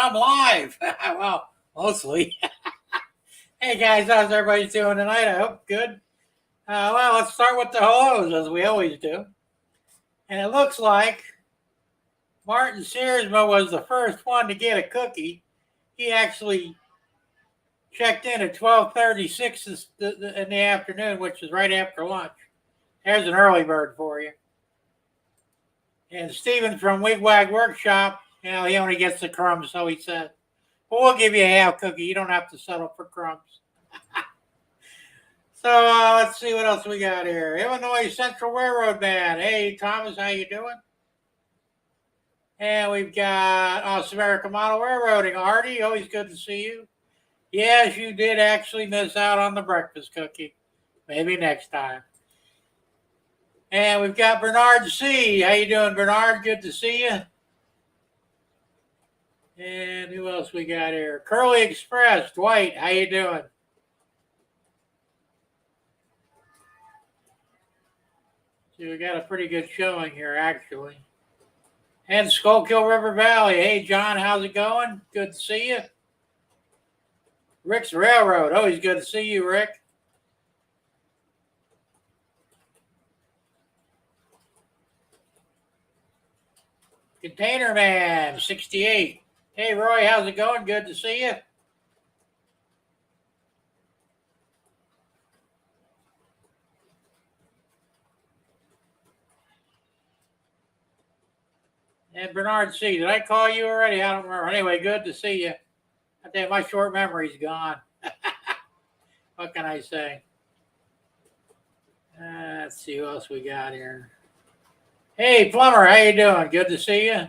I'm live. Well, mostly. Hey guys, how's everybody doing tonight? I hope good. Well, let's start with the hellos as we always do. And it looks like Martin Searsma was the first one to get a cookie. He actually checked in at 12:36 in the afternoon, which is right after lunch. There's an early bird for you. And Steven from Wigwag Workshop, he only gets the crumbs, so he said. But we'll give you a half cookie. You don't have to settle for crumbs. So let's see what else we got here. Illinois Central Railroad Band. Hey, Thomas, how you doing? And we've got Awesome American Model Railroading. Artie, always good to see you. Yes, you did actually miss out on the breakfast cookie. Maybe next time. And we've got Bernard C. How you doing, Bernard? Good to see you. And who else we got here? Curly Express. Dwight, how you doing? See, we got a pretty good showing here, actually. And Schuylkill River Valley. Hey, John, how's it going? Good to see you. Rick's Railroad. Always good to see you, Rick. Container Man, 68. Hey, Roy, how's it going? Good to see you. And Bernard C. Did I call you already? I don't remember. Anyway, good to see you. I think my short memory's gone. What can I say? Let's see who else we got here. Hey, Plumber, how you doing? Good to see you.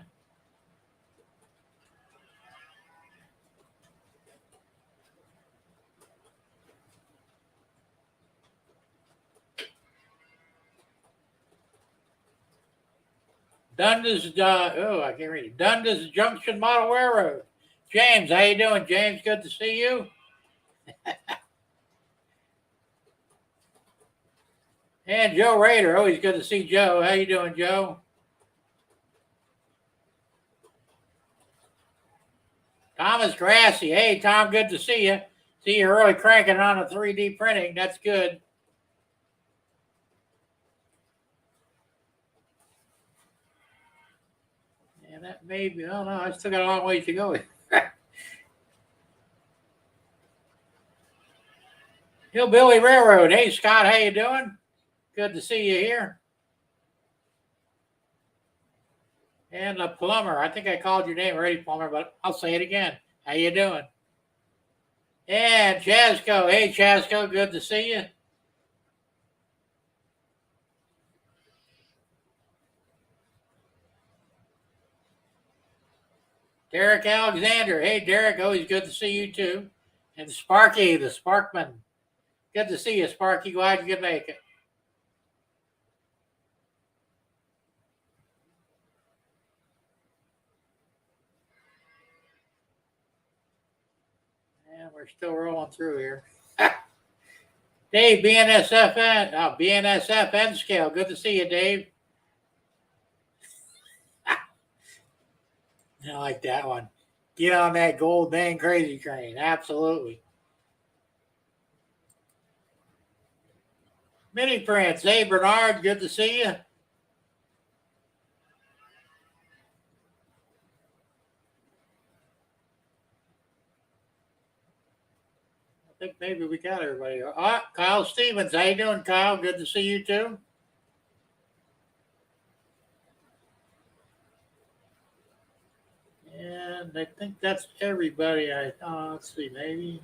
Dundas, I can't read it. Dundas Junction Model Railroad. James, how you doing, James? Good to see you. And Joe Rader, always good to see Joe. How you doing, Joe? Thomas Grassy. Hey, Tom, good to see you. See you're really cranking on the 3D printing. That's good. And that may be, I don't know, I still got a long ways to go. Hillbilly Railroad. Hey, Scott, how you doing? Good to see you here. And the Plumber. I think I called your name already, Plumber, but I'll say it again. How you doing? And Chasco. Hey, Chasco, good to see you. Derek Alexander. Hey, Derek, always good to see you too. And Sparky, the Sparkman. Good to see you, Sparky. Glad you could make it. And we're still rolling through here. Dave, BNSF N scale. Good to see you, Dave. I like that one. Get on that gold dang crazy train. Absolutely. Mini Prince. Hey, Bernard. Good to see you. I think maybe we got everybody. Kyle Stevens. How you doing, Kyle? Good to see you too. And I think that's everybody. Let's see, maybe.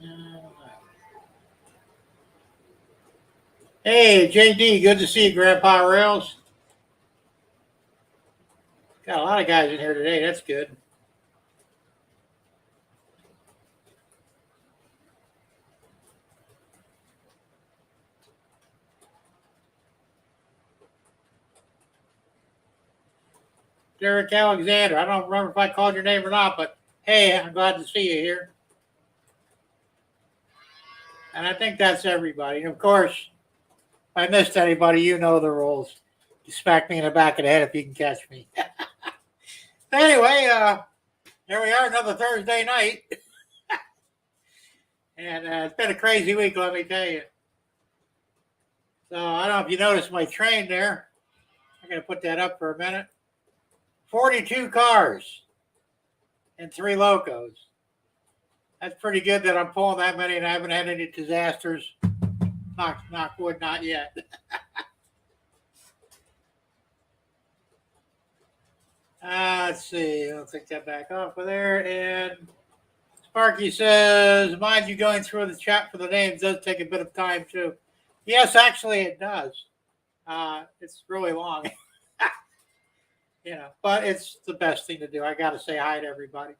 Hey, JD, good to see you, Grandpa Rails. Got a lot of guys in here today. That's good. Derek Alexander. I don't remember if I called your name or not, but hey, I'm glad to see you here. And I think that's everybody. And of course, if I missed anybody, you know the rules. You smack me in the back of the head if you can catch me. Anyway, Here we are, another Thursday night. And it's been a crazy week, let me tell you. So I don't know if you noticed my train there. I'm going to put that up for a minute. 42 cars and 3 locos. That's pretty good that I'm pulling that many and I haven't had any disasters. Knock wood, not yet. Let's see. I'll take that back off of there. And Sparky says, mind you going through the chat for the names does take a bit of time too. Yes, actually it does. It's really long. But it's the best thing to do. I got to say hi to everybody.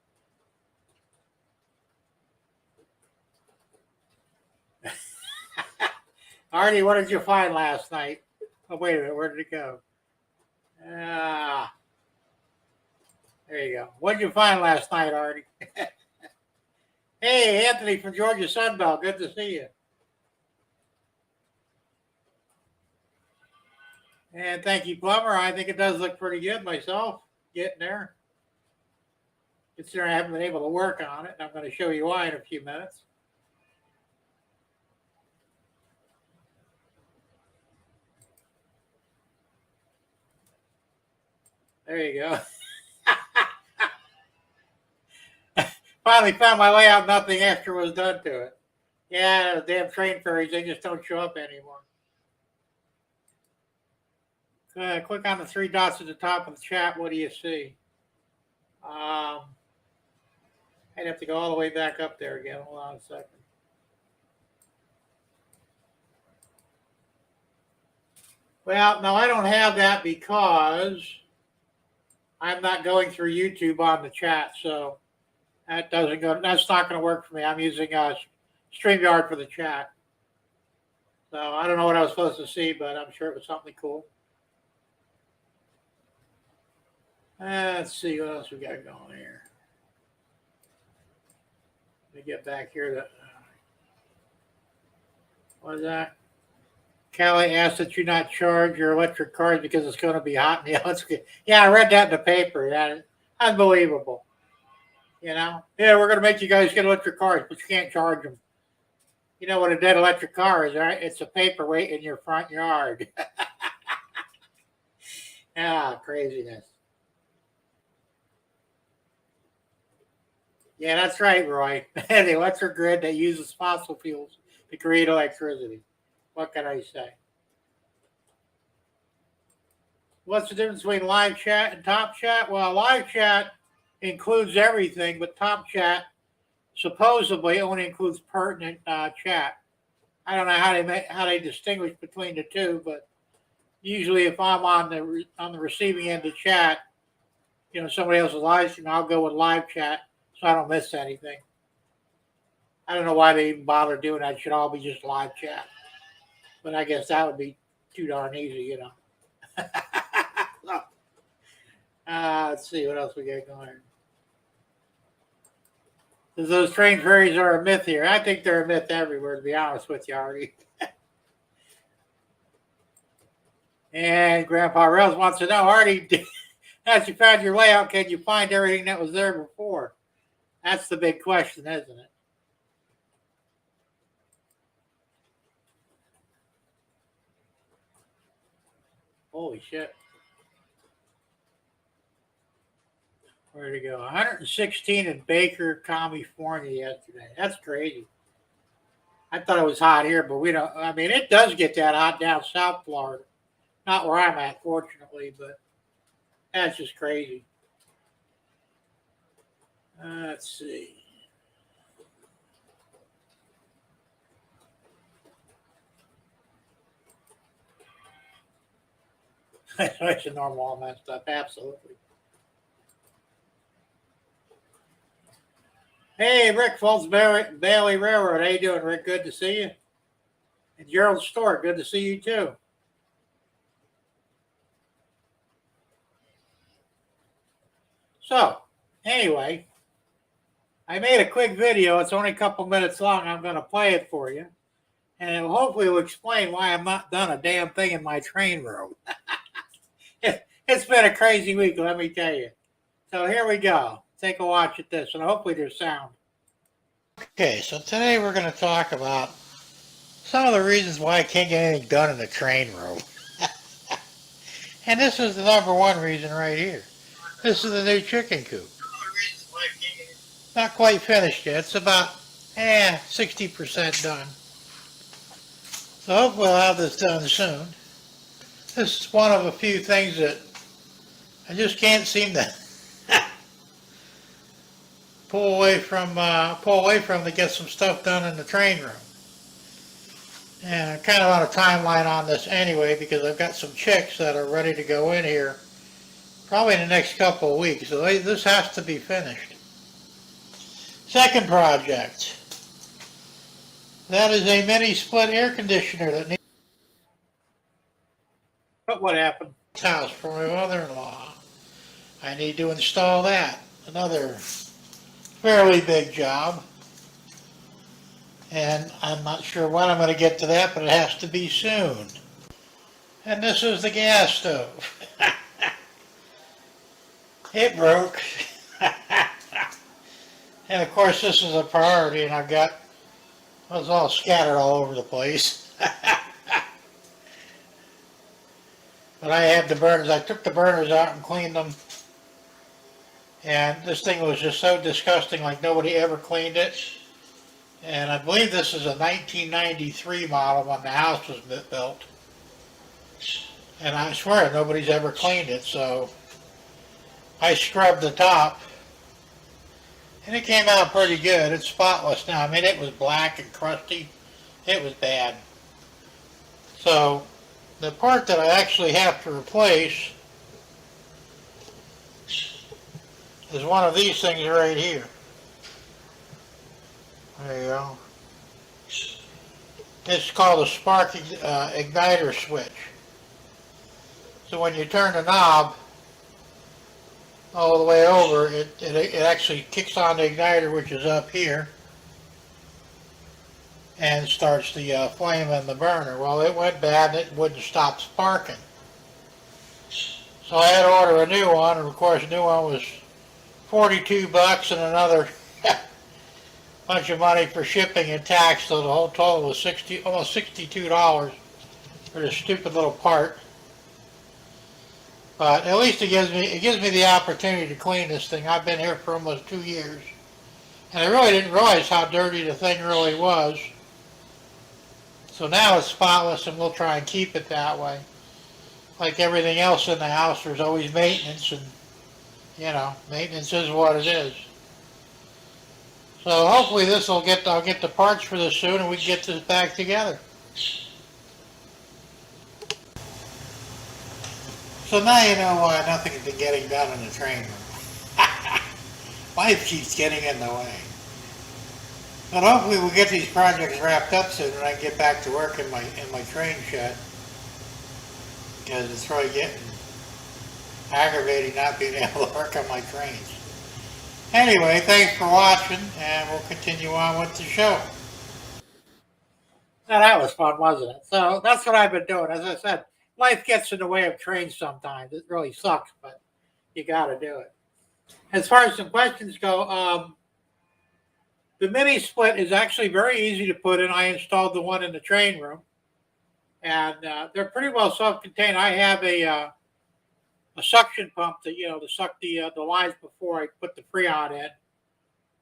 Artie, what did you find last night? Oh, wait a minute. Where did it go? There you go. What did you find last night, Artie? Hey, Anthony from Georgia Sunbelt. Good to see you. And thank you, Plumber. I think it does look pretty good myself. Getting there. Considering I haven't been able to work on it. I'm going to show you why in a few minutes. There you go. Finally found my layout. Nothing extra was done to it. Yeah, the damn train ferries, they just don't show up anymore. Click on the 3 dots at the top of the chat. What do you see? I'd have to go all the way back up there again. Hold on a second. Well, no, I don't have that because I'm not going through YouTube on the chat, so that doesn't go. That's not going to work for me. I'm using StreamYard for the chat. So I don't know what I was supposed to see, but I'm sure it was something cool. Let's see what else we got going here. Let me get back here. What is that? Callie asked that you not charge your electric cars because it's going to be hot in the electric. Yeah, I read that in the paper. That unbelievable. Yeah, we're going to make you guys get electric cars, but you can't charge them. You know what a dead electric car is, right? It's a paperweight in your front yard. Craziness. Yeah, that's right, Roy. The electric grid that uses fossil fuels to create electricity. What can I say? What's the difference between live chat and top chat? Well, live chat includes everything, but top chat supposedly only includes pertinent chat. I don't know how they distinguish between the two, but usually if I'm on the receiving end of chat, somebody else's live stream, I'll go with live chat so I don't miss anything. I don't know why they even bother doing that. It should all be just live chat. But I guess that would be too darn easy, Let's see what else we got going. Because those train ferries are a myth here. I think they're a myth everywhere, to be honest with you, Artie. And Grandpa Rels wants to know, Artie, as you found your layout, can you find everything that was there before? That's the big question, isn't it? Holy shit. Where'd it go? 116 in Baker, California yesterday. That's crazy. I thought it was hot here, but it does get that hot down South Florida. Not where I'm at, fortunately, but that's just crazy. Let's see. It's a normal all that stuff, absolutely. Hey, Rick Fultz Bailey Railroad. How you doing, Rick? Good to see you. And Gerald Stork, good to see you too. So, anyway, I made a quick video. It's only a couple minutes long. I'm going to play it for you. And it hopefully will explain why I'm not done a damn thing in my train road. It's been a crazy week, let me tell you. So here we go. take a watch at this, and hopefully there's sound. Okay, so today we're going to talk about some of the reasons why I can't get anything done in the train room. And this is the number one reason right here. This is the new chicken coop. Not quite finished yet. It's about 60% done. So hopefully we'll have this done soon. This is one of a few things that I just can't seem to pull away from to get some stuff done in the train room. And I'm kind of on a timeline on this anyway because I've got some chicks that are ready to go in here probably in the next couple of weeks. So this has to be finished. Second project. That is a mini split air conditioner that needs. But what happened? House for my mother-in-law. I need to install that. Another fairly big job. And I'm not sure when I'm going to get to that, but it has to be soon. And this is the gas stove. It broke. And of course this is a priority, and I was all scattered all over the place. But I had the burners. I took the burners out and cleaned them. And this thing was just so disgusting, like nobody ever cleaned it. And I believe this is a 1993 model when the house was built. And I swear nobody's ever cleaned it, so I scrubbed the top. And it came out pretty good. It's spotless now. I mean, it was black and crusty. It was bad. So the part that I actually have to replace is one of these things right here. There you go. It's called a spark igniter switch. So when you turn the knob all the way over, it actually kicks on the igniter, which is up here, and starts the flame in the burner. Well, it went bad and it wouldn't stop sparking. So I had to order a new one, and of course the new one was $42 and another bunch of money for shipping and tax, so the whole total was almost $62 for this stupid little part. But at least it gives me the opportunity to clean this thing. I've been here for almost 2 years, and I really didn't realize how dirty the thing really was. So now it's spotless, and we'll try and keep it that way. Like everything else in the house, there's always maintenance, and maintenance is what it is. So hopefully I'll get the parts for this soon, and we can get this back together. So now you know why nothing has been getting done in the train room. Life keeps getting in the way. But hopefully we'll get these projects wrapped up soon, and I can get back to work in my train shed. Because it's really getting aggravating not being able to work on my trains. Anyway, thanks for watching, and we'll continue on with the show. Now that was fun, wasn't it? So that's what I've been doing. As I said, life gets in the way of trains sometimes. It really sucks, but you got to do it. As far as some questions go, the mini split is actually very easy to put in. I installed the one in the train room, and they're pretty well self-contained. I have a suction pump to suck the lines before I put the Freon in.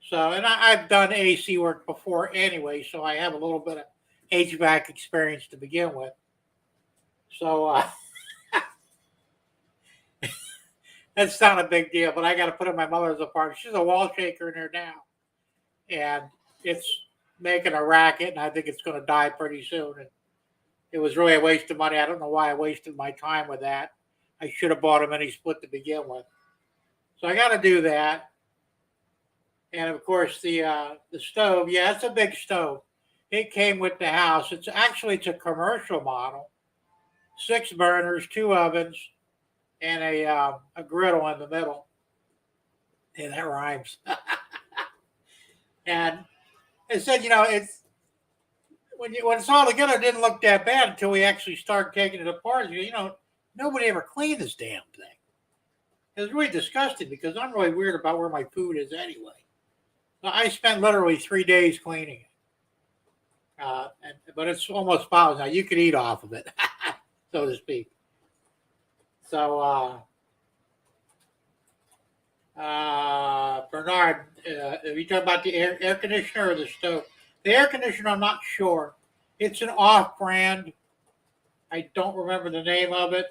So, and I've done AC work before anyway, so I have a little bit of HVAC experience to begin with. So that's not a big deal, but I got to put in my mother's apartment. She's a wall shaker in there now, and it's making a racket, and I think it's going to die pretty soon. And it was really a waste of money. I don't know why I wasted my time with that. I should have bought a mini split to begin with. So I got to do that. And of course the stove, yeah, it's a big stove. It came with the house. It's a commercial model. 6 burners, 2 ovens, and a griddle in the middle. Yeah, that rhymes. And it said, it's when it's all together, it didn't look that bad until we actually started taking it apart. Nobody ever cleaned this damn thing. It was really disgusting because I'm really weird about where my food is anyway. So I spent literally 3 days cleaning it. But it's almost spotless now. You could eat off of it, so to speak. So, Bernard, are you talking about the air conditioner or the stove? The air conditioner, I'm not sure. It's an off brand. I don't remember the name of it.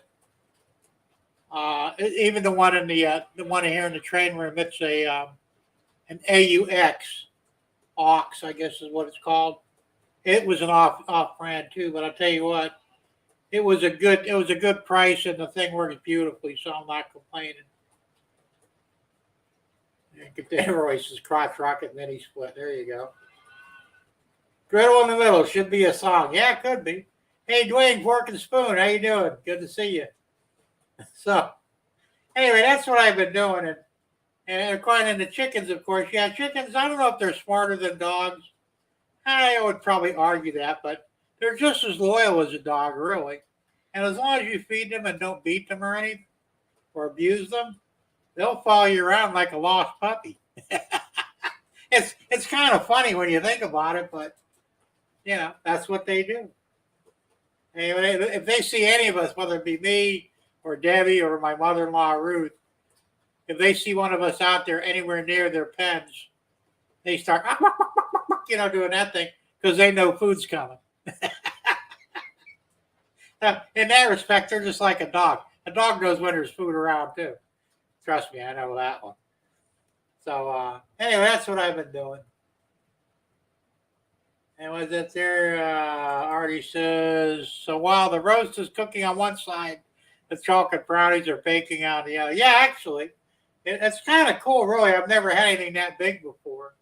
Even the one in the one here in the train room, it's an AUX aux, I guess is what it's called. It was an off brand too, but I'll tell you what, it was a good price, and the thing works beautifully, so I'm not complaining. Get the Royce's crotch rocket mini split. There you go. Griddle in the middle should be a song. Yeah, it could be. Hey, Dwayne, Fork and Spoon, how you doing? Good to see you. So, anyway, that's what I've been doing, and according to the chickens, of course, yeah, chickens. I don't know if they're smarter than dogs. I would probably argue that, but they're just as loyal as a dog, really. And as long as you feed them and don't beat them or anything or abuse them, they'll follow you around like a lost puppy. It's kind of funny when you think about it, but that's what they do. Anyway, if they see any of us, whether it be me or Debbie or my mother-in-law Ruth, if they see one of us out there anywhere near their pens, they start doing that thing because they know food's coming. Now, in that respect, they're just like a dog. A dog knows when there's food around too. Trust me, I know that one. So anyway, that's what I've been doing. And was it there? Artie says, so while the roast is cooking on one side, the chocolate brownies are baking on the other. Yeah, actually, it's kind of cool, really. I've never had anything that big before.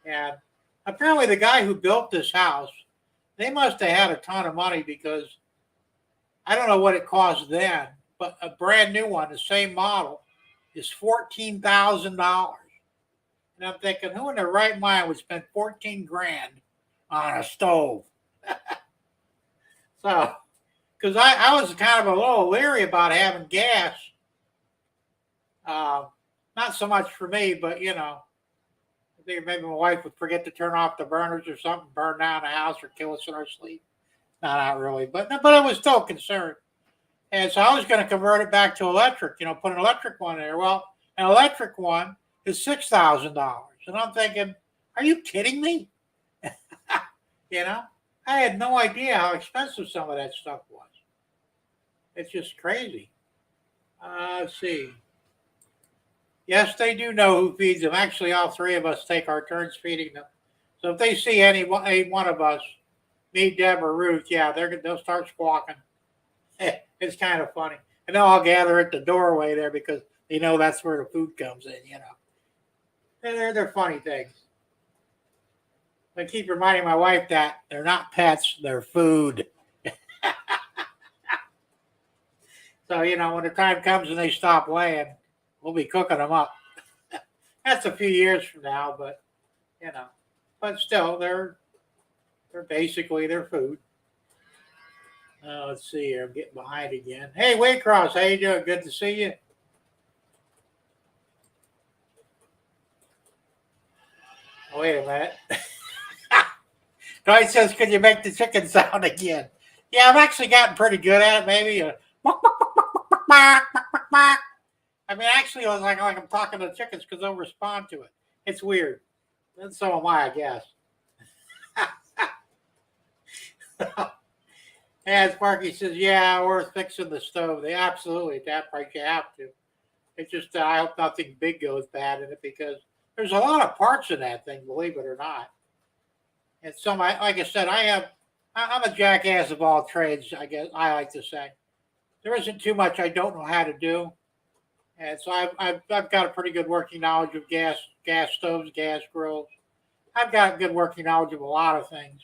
And apparently the guy who built this house, they must have had a ton of money because I don't know what it cost then, but a brand new one, the same model, is $14,000. And I'm thinking, who in their right mind would spend 14 grand on a stove? So, because I was kind of a little leery about having gas. Not so much for me, but I think maybe my wife would forget to turn off the burners or something, burn down the house, or kill us in our sleep. No, not really, but I was still concerned. And so I was going to convert it back to electric, put an electric one there. Well, an electric one is $6,000. And I'm thinking, are you kidding me? I had no idea how expensive some of that stuff was. It's just crazy. Let's see. Yes, they do know who feeds them. Actually, all three of us take our turns feeding them. So if they see any one of us, me, Deb, or Ruth, yeah, they'll start squawking. It's kind of funny. And they'll all gather at the doorway there because they know that's where the food comes in, They're funny things. I keep reminding my wife that they're not pets, they're food. So, when the time comes and they stop laying, we'll be cooking them up. That's a few years from now, but, but still, they're basically their food. Let's see here. I'm getting behind again. Hey, Waycross, how you doing? Good to see you. Oh, wait a minute. Dwight says, "Could you make the chicken sound again?" Yeah, I've actually gotten pretty good at it. Maybe. I mean, actually, it was like I'm talking to chickens because they'll respond to it. It's weird. And so am I guess. As Sparky says, yeah, we're fixing the stove. They absolutely, at that price, you have to. It's just, I hope nothing big goes bad in it because there's a lot of parts in that thing, believe it or not. And some, like I said, I'm a jackass of all trades, I guess I like to say. There isn't too much I don't know how to do. And so I've got a pretty good working knowledge of gas stoves, gas grills. I've got good working knowledge of a lot of things.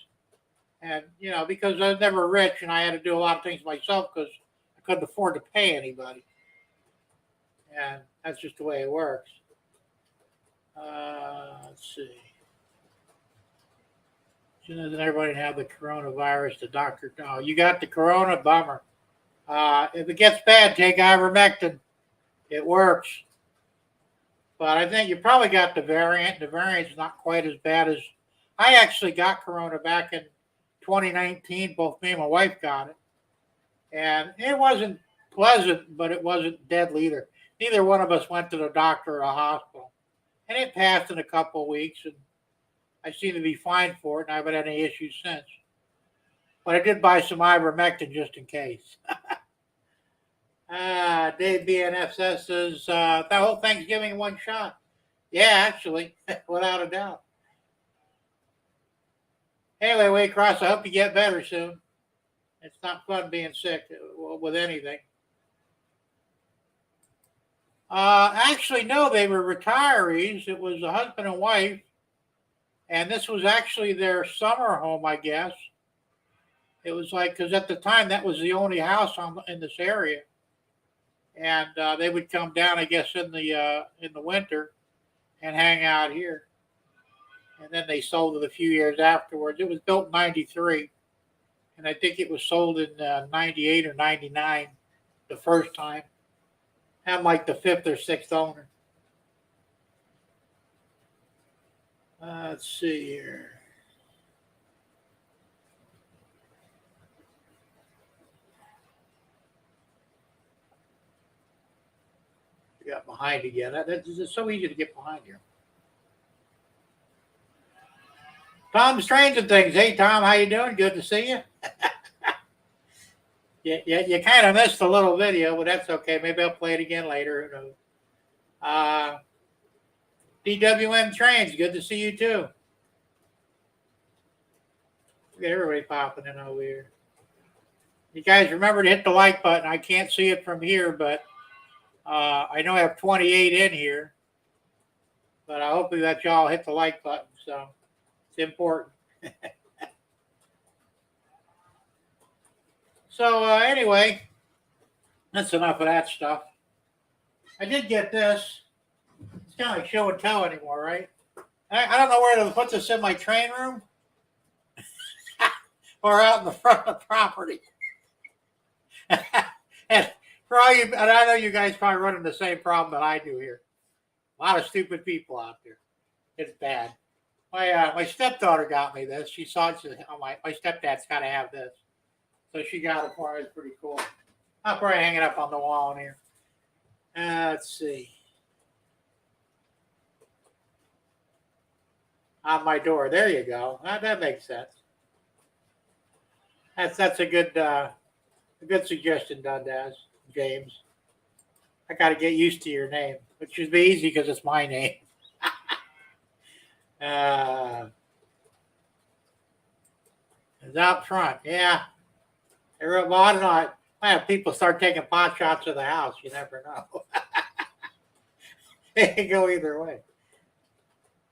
And, because I was never rich and I had to do a lot of things myself because I couldn't afford to pay anybody. And that's just the way it works. Let's see. Doesn't everybody have the coronavirus? The doctor, no, you got the corona, bummer. If it gets bad, take ivermectin. It works. But I think you probably got the variant. The variant's not quite as bad as I actually got corona back in 2019. Both me and my wife got it. And it wasn't pleasant, but it wasn't deadly either. Neither one of us went to the doctor or a hospital. And it passed in a couple of weeks, and I seem to be fine for it, and I haven't had any issues since. But I did buy some ivermectin just in case. Dave BNF says that whole Thanksgiving in one shot. Yeah, actually, without a doubt. Anyway, Waycross, I hope you get better soon. It's not fun being sick with anything. Actually, no, they were retirees. It was a husband and wife, and this was actually their summer home, I guess. It was like because at the time that was the only house in this area, and they would come down, I guess, in the winter and hang out here. And then they sold it a few years afterwards. It was built in '93, and I think it was sold in '98 or '99 the first time. I'm like the fifth or sixth owner. Let's see here. I got behind again. It's so easy to get behind here. Tom Strange and Things. Hey, Tom, how you doing? Good to see you. You kind of missed a little video, but that's okay. Maybe I'll play it again later. Who knows? DWM Trains. Good to see you, too. Look at everybody popping in over here. You guys remember to hit the like button. I can't see it from here, but I know I have 28 in here. But I hope that y'all hit the like button. So it's important. So anyway, that's enough of that stuff. I did get this. It's kind of like show and tell anymore, right? I don't know where to put this in my train room or out in the front of the property. And for all you, and I know you guys probably running the same problem that I do here. A lot of stupid people out there. It's bad. My stepdaughter got me this. She saw it. She said, "Oh, my stepdad's got to have this." So she got it for me. It's pretty cool. I'll probably hang it up on the wall in here. Let's see. On my door. There you go. That makes sense. That's a good suggestion, Dundas, James. I got to get used to your name, which should be easy because it's my name. It's out front. Yeah. Well, I don't know. I have people start taking pot shots of the house. You never know. It can go either way.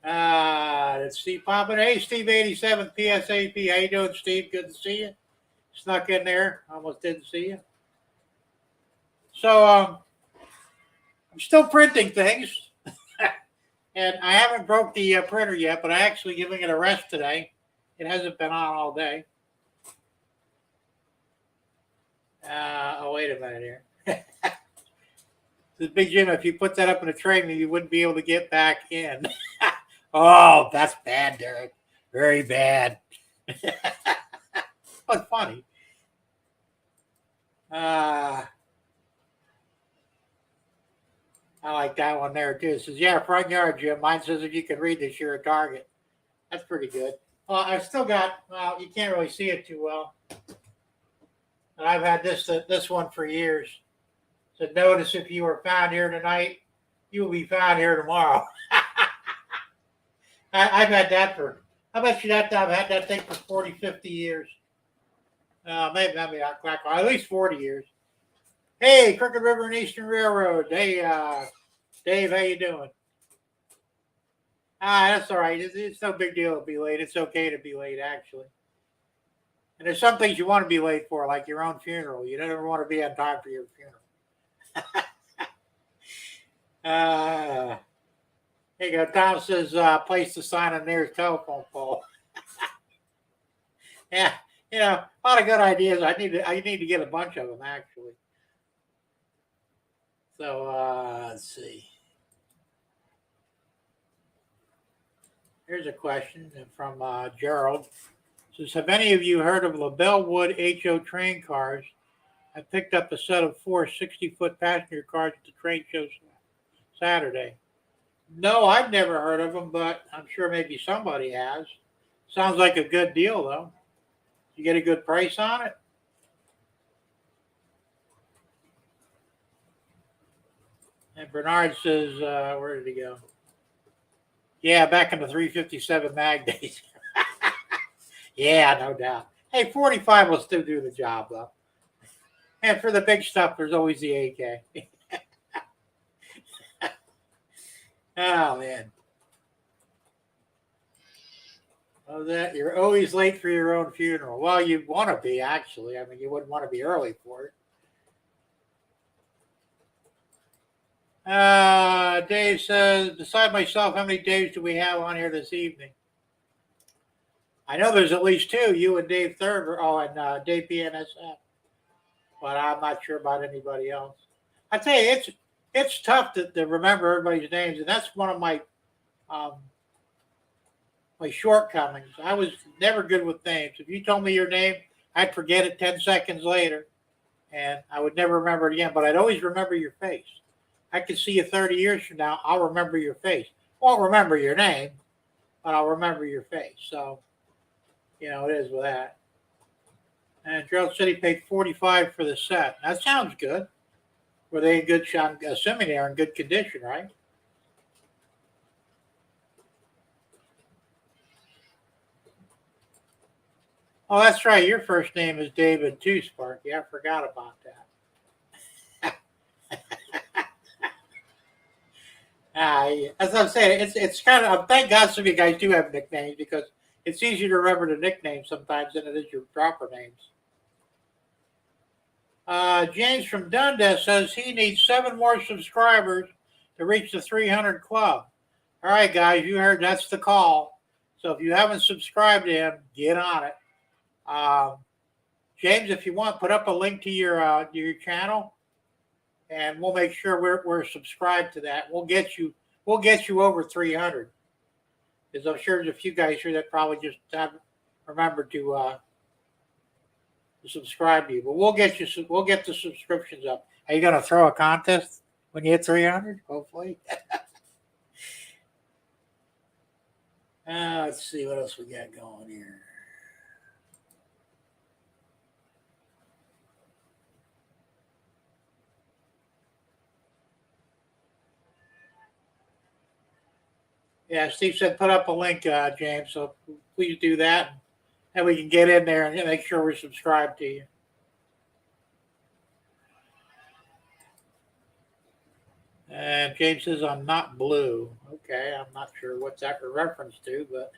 It's Steve popping. Hey, Steve 87 PSAP. How you doing, Steve? Good to see you. Snuck in there. Almost didn't see you. So I'm still printing things. And I haven't broke the printer yet, but I'm actually giving it a rest today. It hasn't been on all day. Wait a minute here. This Big Jim, if you put that up in a tray, you wouldn't be able to get back in. Oh, that's bad, Derek. Very bad. But funny. I like that one there, too. It says, yeah, front yard, Jim. Mine says if you can read this, you're a target. That's pretty good. Well, I've still got, well, you can't really see it too well. And I've had this one for years. So notice if you were found here tonight, you will be found here tomorrow. I've had that I bet you that I've had that thing for 40, 50 years. Maybe not quite, at least 40 years. Hey, Crooked River and Eastern Railroad. Hey, Dave, how you doing? That's all right. It's no big deal to be late. It's okay to be late, actually. And there's some things you want to be late for, like your own funeral. You never want to be on time for your funeral. Here you go. Tom says, place the sign on the nearest telephone pole. Yeah, a lot of good ideas. I need to get a bunch of them, actually. So let's see. Here's a question from Gerald. It says, have any of you heard of LaBelle Wood HO train cars? I picked up a set of 4 60-foot passenger cars at the train show Saturday. No, I've never heard of them, but I'm sure maybe somebody has. Sounds like a good deal, though. You get a good price on it? And Bernard says, where did he go? Yeah, back in the 357 mag days. Yeah, no doubt. Hey, 45 will still do the job, though. And for the big stuff, there's always the AK. Oh, man. Oh, that you're always late for your own funeral. Well, you want to be, actually. I mean, you wouldn't want to be early for it. Dave says, beside myself, how many Daves do we have on here this evening? I know there's at least 2, you and Dave Thurber, and Dave PNSF. But I'm not sure about anybody else. I tell you, it's tough to remember everybody's names, and that's one of my my shortcomings. I was never good with names. If you told me your name, I'd forget it 10 seconds later, and I would never remember it again. But I'd always remember your face. I could see you 30 years from now. I'll remember your face. Won't remember your name, but I'll remember your face. So, it is with that. And Gerald said he paid $45 for the set. That sounds good. Were they in good shape? I'm assuming they are in good condition, right? Oh, that's right. Your first name is David too, Sparky. I forgot about that. As I'm saying, it's kind of, thank God some of you guys do have nicknames because it's easier to remember the nicknames sometimes than it is your proper names. James from Dundas says he needs 7 more subscribers to reach the 300 club. All right, guys, you heard that's the call. So if you haven't subscribed to him, get on it. James, if you want, put up a link to your channel, and we'll make sure we're subscribed to that. We'll get you over 300. Because I'm sure there's a few guys here that probably just haven't remembered to subscribe to you. But we'll get the subscriptions up. Are you going to throw a contest when you hit 300? Hopefully. Let's see what else we got going here. Yeah, Steve said put up a link, James. So please do that, and we can get in there and make sure we're subscribed to you. And James says I'm not blue. Okay, I'm not sure what's that a reference to, but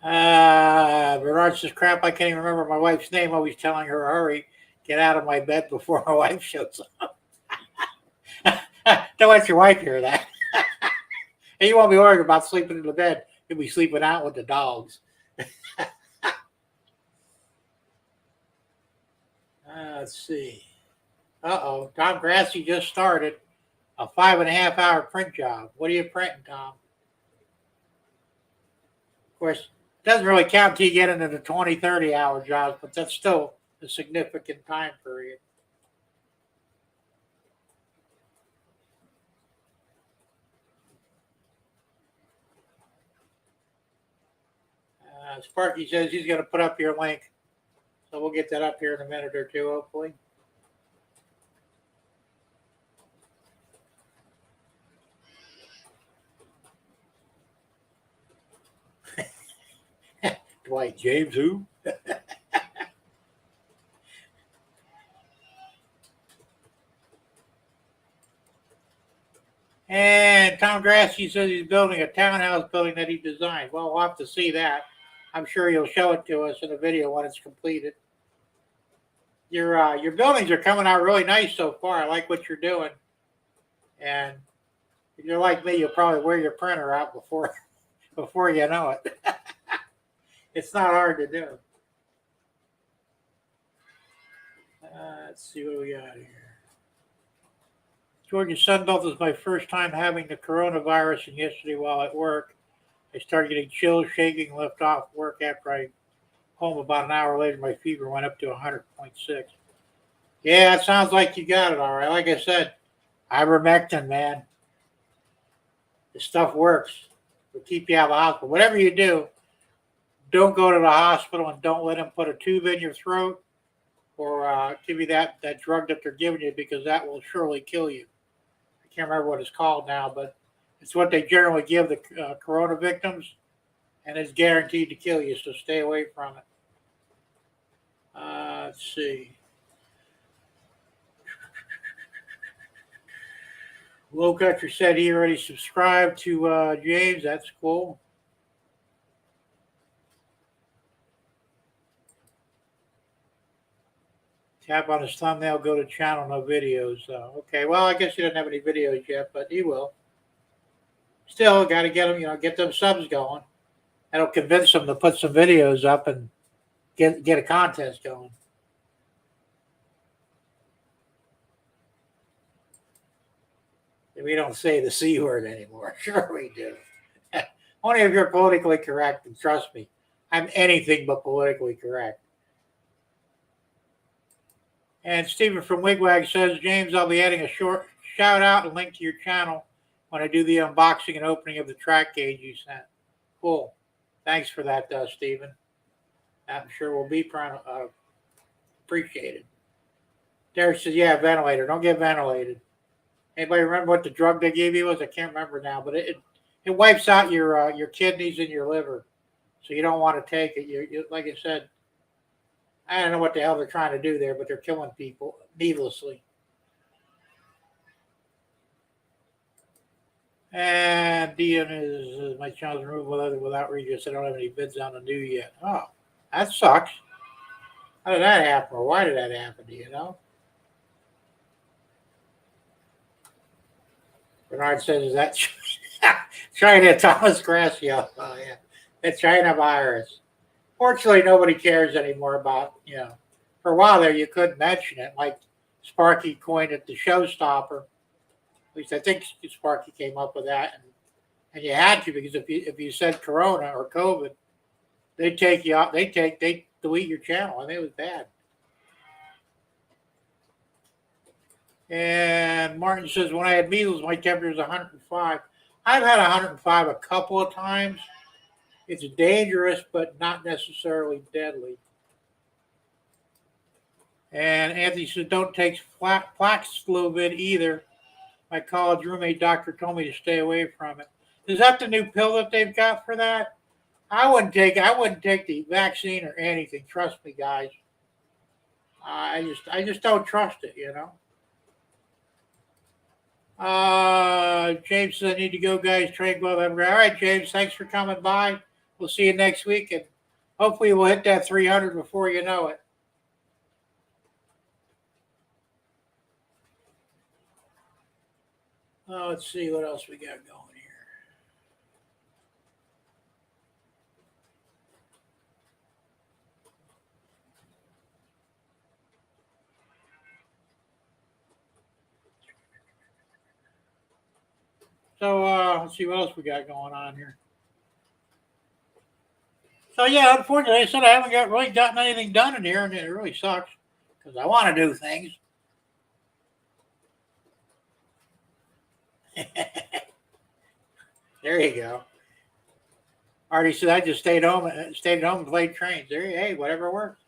Bernard says crap. I can't even remember my wife's name. Always telling her hurry, get out of my bed before my wife shows up. Don't let your wife hear that. And you won't be worried about sleeping in the bed. You'll be sleeping out with the dogs. Let's see. Tom Grassi just started a 5.5-hour print job. What are you printing, Tom? Of course, it doesn't really count till you get into the 20, 30-hour jobs, but that's still a significant time period. Sparky says he's going to put up your link. So we'll get that up here in a minute or two, hopefully. Dwight James, who? And Tom Grassi says he's building a townhouse building that he designed. Well, we'll have to see that. I'm sure you'll show it to us in a video when it's completed. Your buildings are coming out really nice so far. I like what you're doing. And if you're like me, you'll probably wear your printer out before you know it. It's not hard to do. Let's see what we got here. Georgia Sunbelt is my first time having the coronavirus, and yesterday while at work, I started getting chills, shaking, left off work after I home. About an hour later, my fever went up to 100.6. Yeah, it sounds like you got it all right. Like I said, ivermectin, man. This stuff works. It'll keep you out of the hospital. Whatever you do, don't go to the hospital and don't let them put a tube in your throat or give you that drug that they're giving you, because that will surely kill you. I can't remember what it's called now, but it's what they generally give the corona victims, and it's guaranteed to kill you, so stay away from it. Let's see. Low Country said he already subscribed to James. That's cool. Tap on his thumbnail, go to channel, no videos. Okay, well, I guess he doesn't have any videos yet, but he will. Still, got to get him, get them subs going. That'll convince them to put some videos up and get a contest going. We don't say the C word anymore. Sure we do. Only if you're politically correct, and trust me, I'm anything but politically correct. And Stephen from Wigwag says, James, I'll be adding a short shout out and link to your channel when I do the unboxing and opening of the track gauge you sent. Cool. Thanks for that, Stephen. I'm sure will be appreciated. Derek says, yeah, ventilator. Don't get ventilated. Anybody remember what the drug they gave you was? I can't remember now, but it wipes out your kidneys and your liver, so you don't want to take it. You like I said, I don't know what the hell they're trying to do there, but they're killing people needlessly. And Dion is my channel's removed without Regis. I don't have any vids on the new yet. Oh, that sucks. How did that happen, or why did that happen? Do you know? Bernard says, is that China? Thomas Gracio. Oh, yeah. The China virus. Fortunately, nobody cares anymore about, for a while there, you couldn't mention it. Like Sparky coined it the showstopper. At least I think Sparky came up with that. And you had to, because if you said Corona or COVID, they'd take you out. They'd delete your channel. I mean, it was bad. And Martin says, when I had measles, my temperature was 105. I've had 105 a couple of times. It's dangerous, but not necessarily deadly. And Anthony says, don't take Paxlovid either. My college roommate doctor told me to stay away from it. Is that the new pill that they've got for that? I wouldn't take the vaccine or anything. Trust me, guys. I just don't trust it, James says, I need to go, guys. Train glove. All right, James, thanks for coming by. We'll see you next week, and hopefully we'll hit that 300 before you know it. Let's see what else we got going here. So let's see what else we got going on here. So yeah, unfortunately, I said I haven't really gotten anything done in here, and it really sucks because I want to do things. There you go. Artie said I just stayed home and played trains. Hey, whatever works.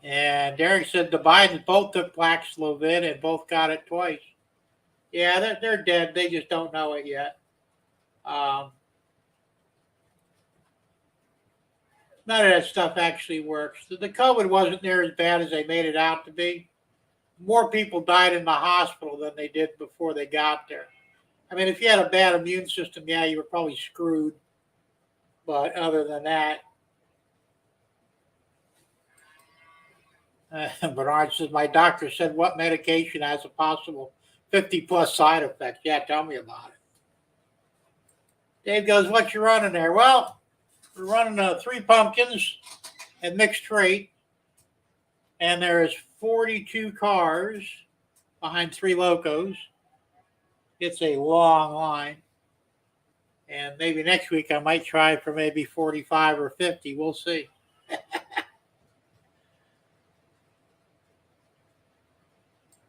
And Derek said the Bidens both took Paxlovid and both got it twice. Yeah, they're dead. They just don't know it yet. None of that stuff actually works. The COVID wasn't near as bad as they made it out to be. More people died in the hospital than they did before they got there. I mean, if you had a bad immune system, yeah, you were probably screwed. But other than that, Bernard says, my doctor said what medication has a possible 50 plus side effects. Yeah, tell me about it. Dave goes, what you running there? Well, we're running 3 pumpkins and mixed trait. and there's 42 cars behind 3 locos. It's a long line. And maybe next week I might try for maybe 45 or 50. We'll see.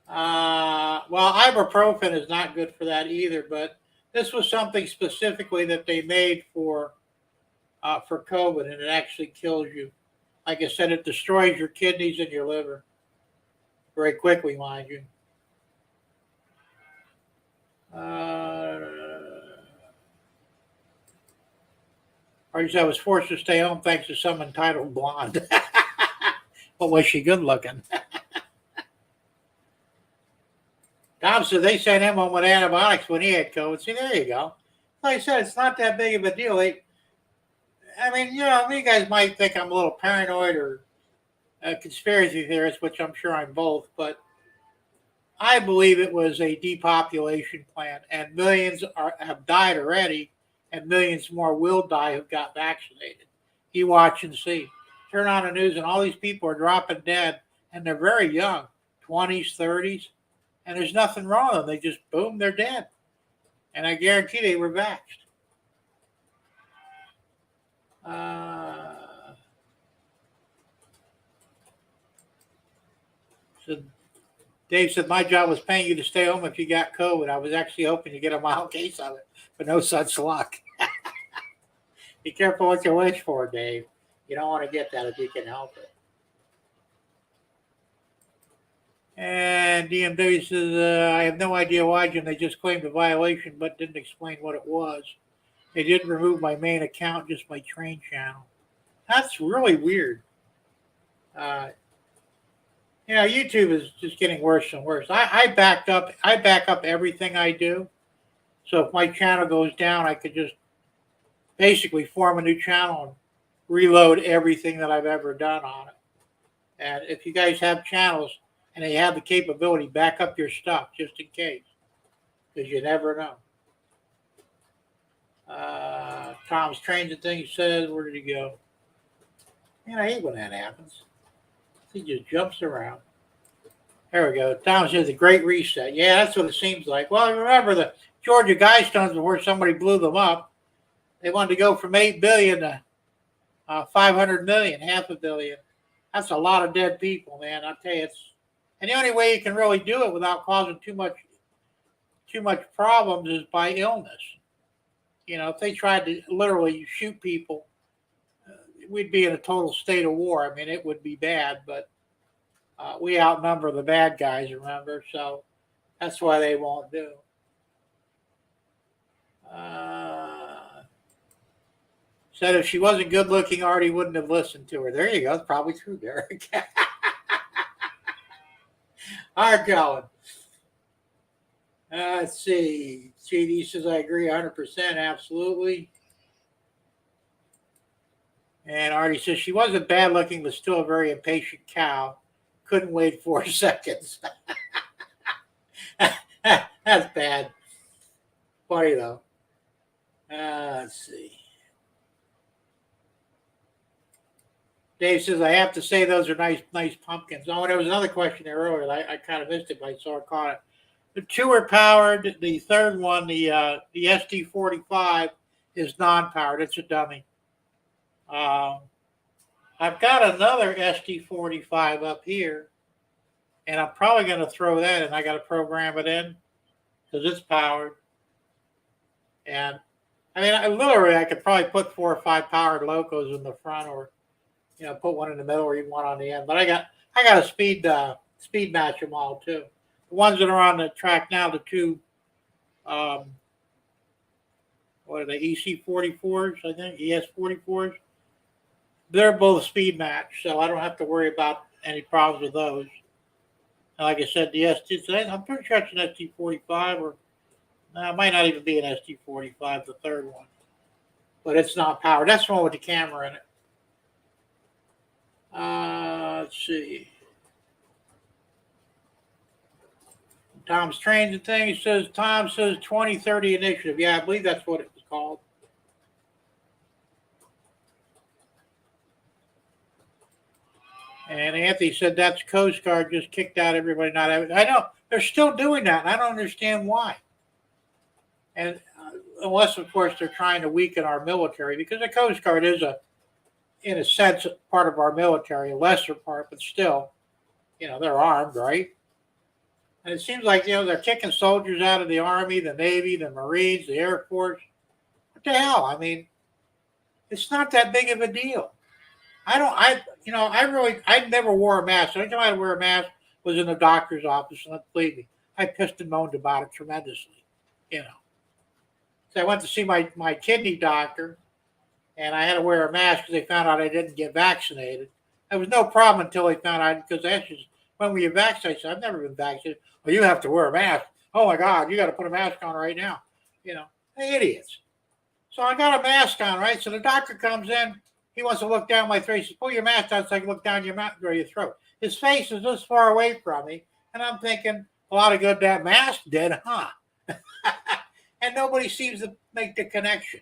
Well, ibuprofen is not good for that either, but this was something specifically that they made for COVID, and it actually kills you. Like I said, it destroys your kidneys and your liver very quickly, mind you. I was forced to stay home thanks to some entitled blonde. But was she good looking? Tom said they sent him home with antibiotics when he had COVID. See, there you go. Like I said, it's not that big of a deal. You guys might think I'm a little paranoid or a conspiracy theorist, which I'm sure I'm both, but I believe it was a depopulation plan, and millions have died already, and millions more will die who got vaccinated. You watch and see. Turn on the news, and all these people are dropping dead, and they're very young, 20s, 30s. And there's nothing wrong with them. They just, boom, they're dead. And I guarantee they were vaxxed. So Dave said, my job was paying you to stay home if you got COVID. I was actually hoping to get a mild case of it, but no such luck. Be careful what you wish for, Dave. You don't want to get that if you can help it. And DMW says, I have no idea why, Jim. They just claimed a violation but didn't explain what it was. They didn't remove my main account, just my train channel. That's really weird. YouTube is just getting worse and worse. I back up everything I do. So if my channel goes down, I could just basically form a new channel and reload everything that I've ever done on it. And if you guys have channels and they have the capability, back up your stuff just in case, because you never know. Tom's Trains and thing says, where did he go? Man, I hate when that happens. He just jumps around. There we go. Tom says the Great Reset. Yeah, that's what it seems like. Well, remember the Georgia Guidestones before somebody blew them up. They wanted to go from 8 billion to 500 million, half a billion. That's a lot of dead people, man. I'll tell you, and the only way you can really do it without causing too much problems is by illness. If they tried to literally shoot people, we'd be in a total state of war. I mean, it would be bad, but we outnumber the bad guys, remember? So that's why they won't do. Said if she wasn't good looking, Artie wouldn't have listened to her. There you go. It's probably true, Derek. All right, Colin. Let's see. JD says, I agree 100%. Absolutely. And Artie says, she wasn't bad looking, but still a very impatient cow. Couldn't wait 4 seconds. That's bad. Funny, though. Let's see. Dave says, I have to say those are nice pumpkins. Oh, and there was another question there earlier. I kind of missed it, but I saw it caught it. The 2 are powered. The third one, the SD45, is non-powered. It's a dummy. I've got another SD45 up here, and I'm probably going to throw that in. I got to program it in because it's powered. And I mean, I could probably put 4 or 5 powered locos in the front, or put one in the middle, or even one on the end. But I got to speed match them all too. The ones that are on the track now, the 2, what are they, EC44s? I think ES44s. They're both speed match, so I don't have to worry about any problems with those. And like I said, the SD, I'm pretty sure it's an SD45, or it might not even be an SD45, the third one. But it's not powered. That's the one with the camera in it. Let's see. Tom's Trains and thing. Tom says 2030 initiative. Yeah, I believe that's what it was called. And Anthony said that's Coast Guard just kicked out everybody not having. I know they're still doing that, and I don't understand why. And unless, of course, they're trying to weaken our military, because the Coast Guard is in a sense, part of our military, a lesser part, but still, they're armed, right? And it seems like they're kicking soldiers out of the Army, the Navy, the Marines, the Air Force. What the hell? I mean, it's not that big of a deal. I never wore a mask. The only time I wear a mask was in the doctor's office, and believe me, I pissed and moaned about it tremendously. So I went to see my kidney doctor, and I had to wear a mask because they found out I didn't get vaccinated. There was no problem until they found out, because they asked you, when were you vaccinated? I said, I've never been vaccinated. Well, you have to wear a mask. Oh my God, you got to put a mask on right now. They're idiots. So I got a mask on, right? So the doctor comes in. He wants to look down my throat. He says, pull your mask down so I can look down your mouth or your throat. His face is this far away from me. And I'm thinking, a lot of good that mask did, huh? And nobody seems to make the connection.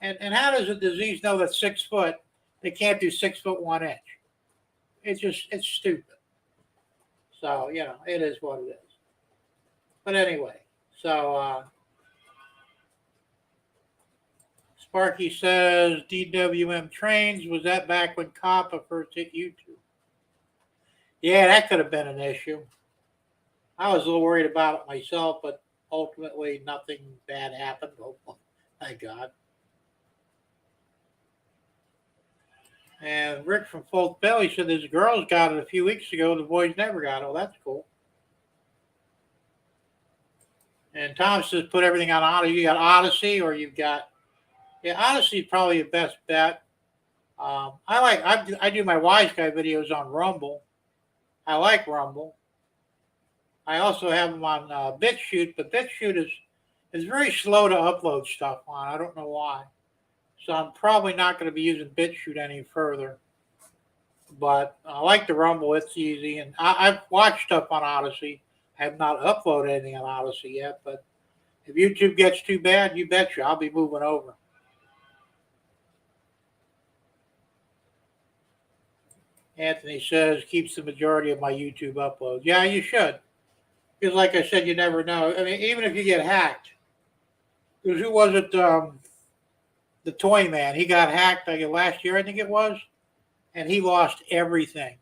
And how does a disease know that 6 foot, they can't do 6 foot 1 inch? It's stupid. So, it is what it is. But anyway, so Sparky says DWM trains. Was that back when COPPA first hit YouTube? Yeah, that could have been an issue. I was a little worried about it myself, but ultimately nothing bad happened. Oh, thank God. And Rick from Folk Belly said his girls got it a few weeks ago. The boys never got it. Oh, that's cool. And Tom says put everything on Odyssey. You got Odyssey, or you've got Odyssey is probably the best bet. I do my Wise Guy videos on Rumble. I like Rumble. I also have them on BitChute, but BitChute is very slow to upload stuff on. I don't know why. So I'm probably not going to be using BitChute any further. But I like the Rumble. It's easy. And I've watched stuff on Odyssey. I have not uploaded anything on Odyssey yet. But if YouTube gets too bad, you betcha, I'll be moving over. Anthony says, keeps the majority of my YouTube uploads. Yeah, you should. Because like I said, you never know. I mean, even if you get hacked. Because who was it? The Toy Man. He got hacked last year, I think it was. And he lost everything.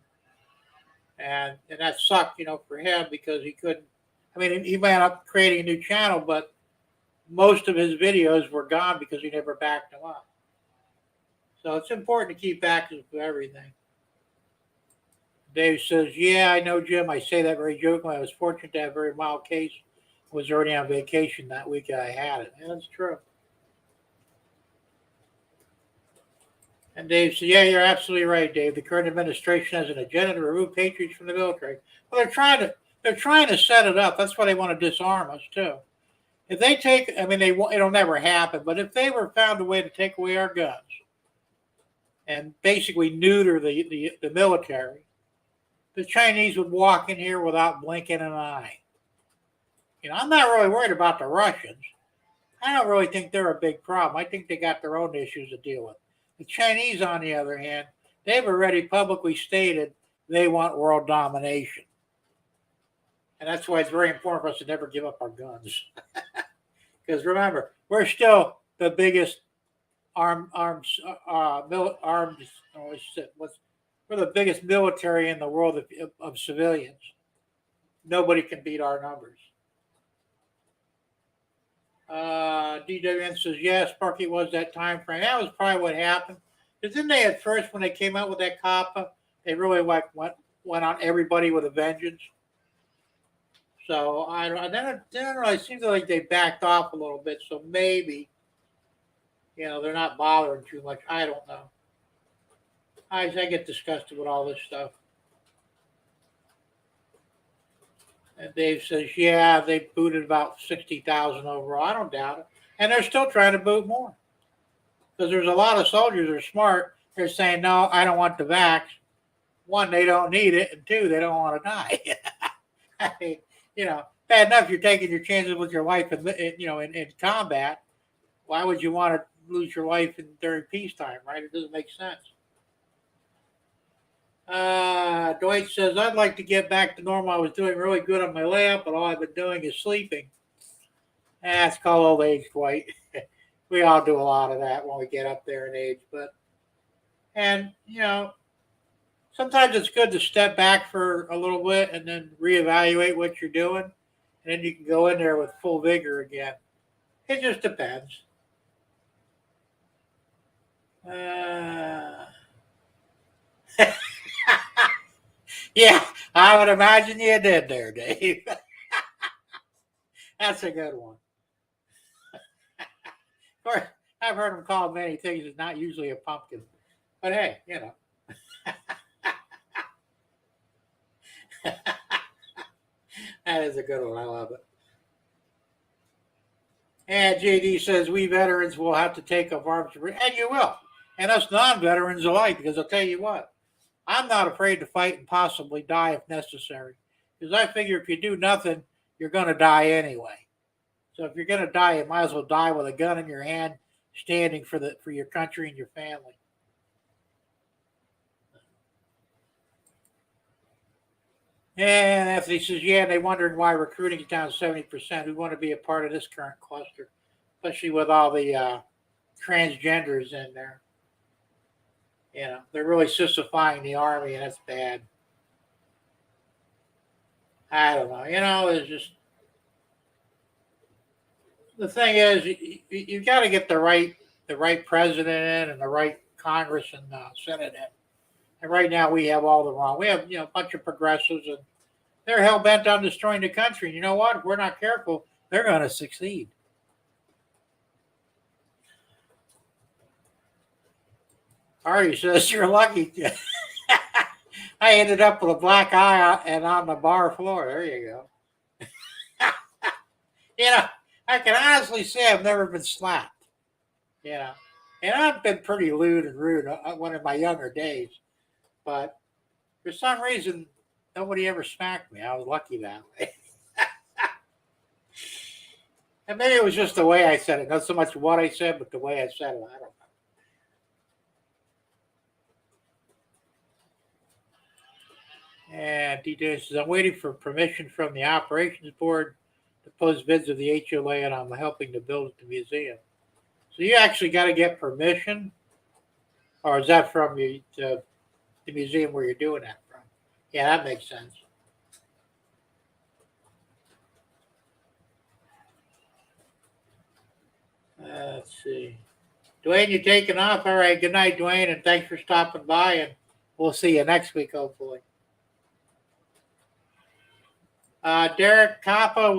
And that sucked, for him, because he couldn't. I mean, he wound up creating a new channel, but most of his videos were gone because he never backed them up. So it's important to keep backups for everything. Dave says, yeah, I know, Jim. I say that very jokingly. I was fortunate to have a very mild case. I was already on vacation that week I had it. Yeah, that's true. And Dave said, yeah, you're absolutely right, Dave. The current administration has an agenda to remove patriots from the military. Well, they're trying to set it up. That's why they want to disarm us, too. If they take, it'll never happen, but if they were found a way to take away our guns and basically neuter the military, the Chinese would walk in here without blinking an eye. I'm not really worried about the Russians. I don't really think they're a big problem. I think they got their own issues to deal with. The Chinese, on the other hand, they've already publicly stated they want world domination. And that's why it's very important for us to never give up our guns. Because remember, we're still the biggest we're the biggest military in the world of civilians. Nobody can beat our numbers. DWN says, yeah, Sparky was that time frame. That was probably what happened. Because then they, at first, when they came out with that COPPA, they really went on everybody with a vengeance. So then it seems like they backed off a little bit. So maybe, they're not bothering too much. I don't know. I get disgusted with all this stuff. And Dave says, yeah, they booted about 60,000 overall. I don't doubt it. And they're still trying to boot more. Because there's a lot of soldiers that are smart. They're saying, no, I don't want the vax. One, they don't need it. And two, they don't want to die. I mean, bad enough you're taking your chances with your life in combat. Why would you want to? 'Lose your life during peacetime, right? It doesn't make sense. Dwight says, I'd like to get back to normal. I was doing really good on my layup, but all I've been doing is sleeping. It's called old age, Dwight. We all do a lot of that when we get up there in age. And, sometimes it's good to step back for a little bit and then reevaluate what you're doing. And then you can go in there with full vigor again. It just depends. Yeah, I would imagine you did there, Dave. That's a good one. Of course, I've heard them called many things. It's not usually a pumpkin. But hey, that is a good one. I love it. And JD says, we veterans will have to take up arms. And you will. And us non-veterans alike, because I'll tell you what, I'm not afraid to fight and possibly die if necessary. Because I figure if you do nothing, you're going to die anyway. So if you're going to die, you might as well die with a gun in your hand, standing for your country and your family. And Anthony says, yeah, and they wondering why recruiting is down 70%. We want to be a part of this current cluster, especially with all the transgenders in there. They're really sissifying the Army, and that's bad. I don't know. It's just, the thing is, you got to get the right president in and the right Congress and Senate in. And right now we have all the wrong. We have a bunch of progressives, and they're hell bent on destroying the country. And you know what? If we're not careful, they're going to succeed. Artie says you're lucky. I ended up with a black eye and on the bar floor. There you go. I can honestly say I've never been slapped. And I've been pretty lewd and rude one of my younger days. But for some reason, nobody ever smacked me. I was lucky that way. And maybe it was just the way I said it. Not so much what I said, but the way I said it. I don't know. And DJ says, I'm waiting for permission from the operations board to post vids of the HOA, and I'm helping to build the museum. So you actually got to get permission? Or is that from the museum where you're doing that from? Yeah, that makes sense. Let's see. Dwayne, you taking off? All right. Good night, Dwayne, and thanks for stopping by, and we'll see you next week, hopefully. Derek Kappa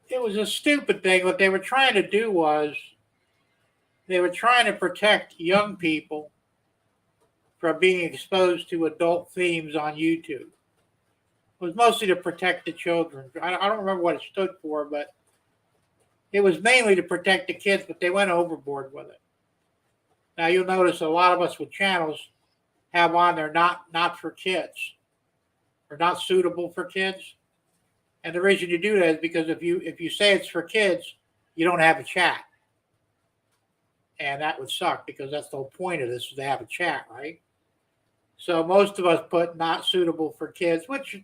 it was a stupid thing. What they were trying to do was they were trying to protect young people from being exposed to adult themes on YouTube. It was mostly to protect the children. I don't remember what it stood for, but it was mainly to protect the kids, but they went overboard with it. Now you'll notice a lot of us with channels have on there not for kids or not suitable for kids. And the reason you do that is because if you say it's for kids, you don't have a chat. And that would suck because that's the whole point of this is to have a chat, right? So most of us put not suitable for kids, which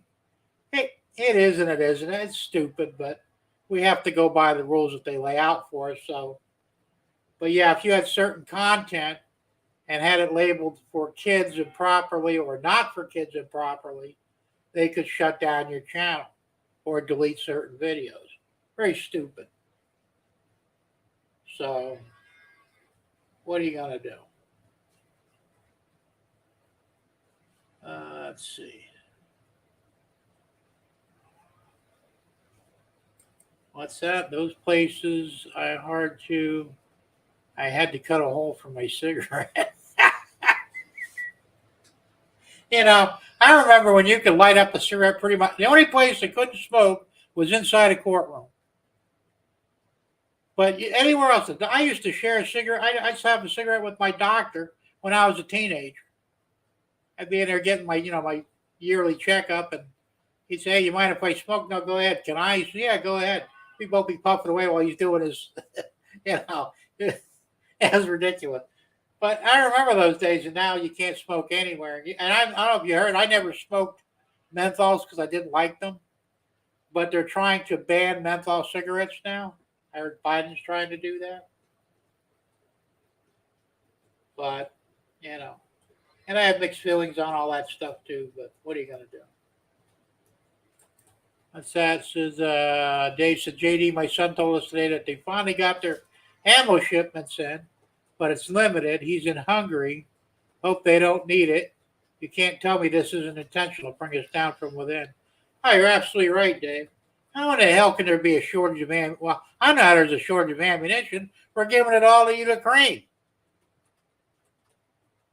it is and it isn't. It's stupid, but we have to go by the rules that they lay out for us. So, but yeah, if you had certain content and had it labeled for kids improperly or not for kids improperly, they could shut down your channel or delete certain videos. Very stupid. So, what are you going to do? Let's see. What's that? Those places I had to cut a hole for my cigarette. I remember when you could light up a cigarette pretty much. The only place that couldn't smoke was inside a courtroom. But anywhere else, I used to share a cigarette. I used to have a cigarette with my doctor when I was a teenager. I'd be in there getting my yearly checkup, and he'd say, "Hey, you mind if I smoke?" No, go ahead. Can I? Said, yeah, go ahead. We both be puffing away while he's doing his, it was ridiculous. But I remember those days, and now you can't smoke anywhere. And I don't know if you heard, I never smoked menthols because I didn't like them. But they're trying to ban menthol cigarettes now. I heard Biden's trying to do that. But, you know, and I have mixed feelings on all that stuff too. But what are you going to do? That's that. Says Dave said, JD, my son told us today that they finally got their ammo shipments in, but it's limited. He's in Hungary. Hope they don't need it. You can't tell me this isn't intentional. Bring us down from within. Oh, you're absolutely right, Dave. How in the hell can there be a shortage of ammunition? Well, I know there's a shortage of ammunition. We're giving it all to Ukraine.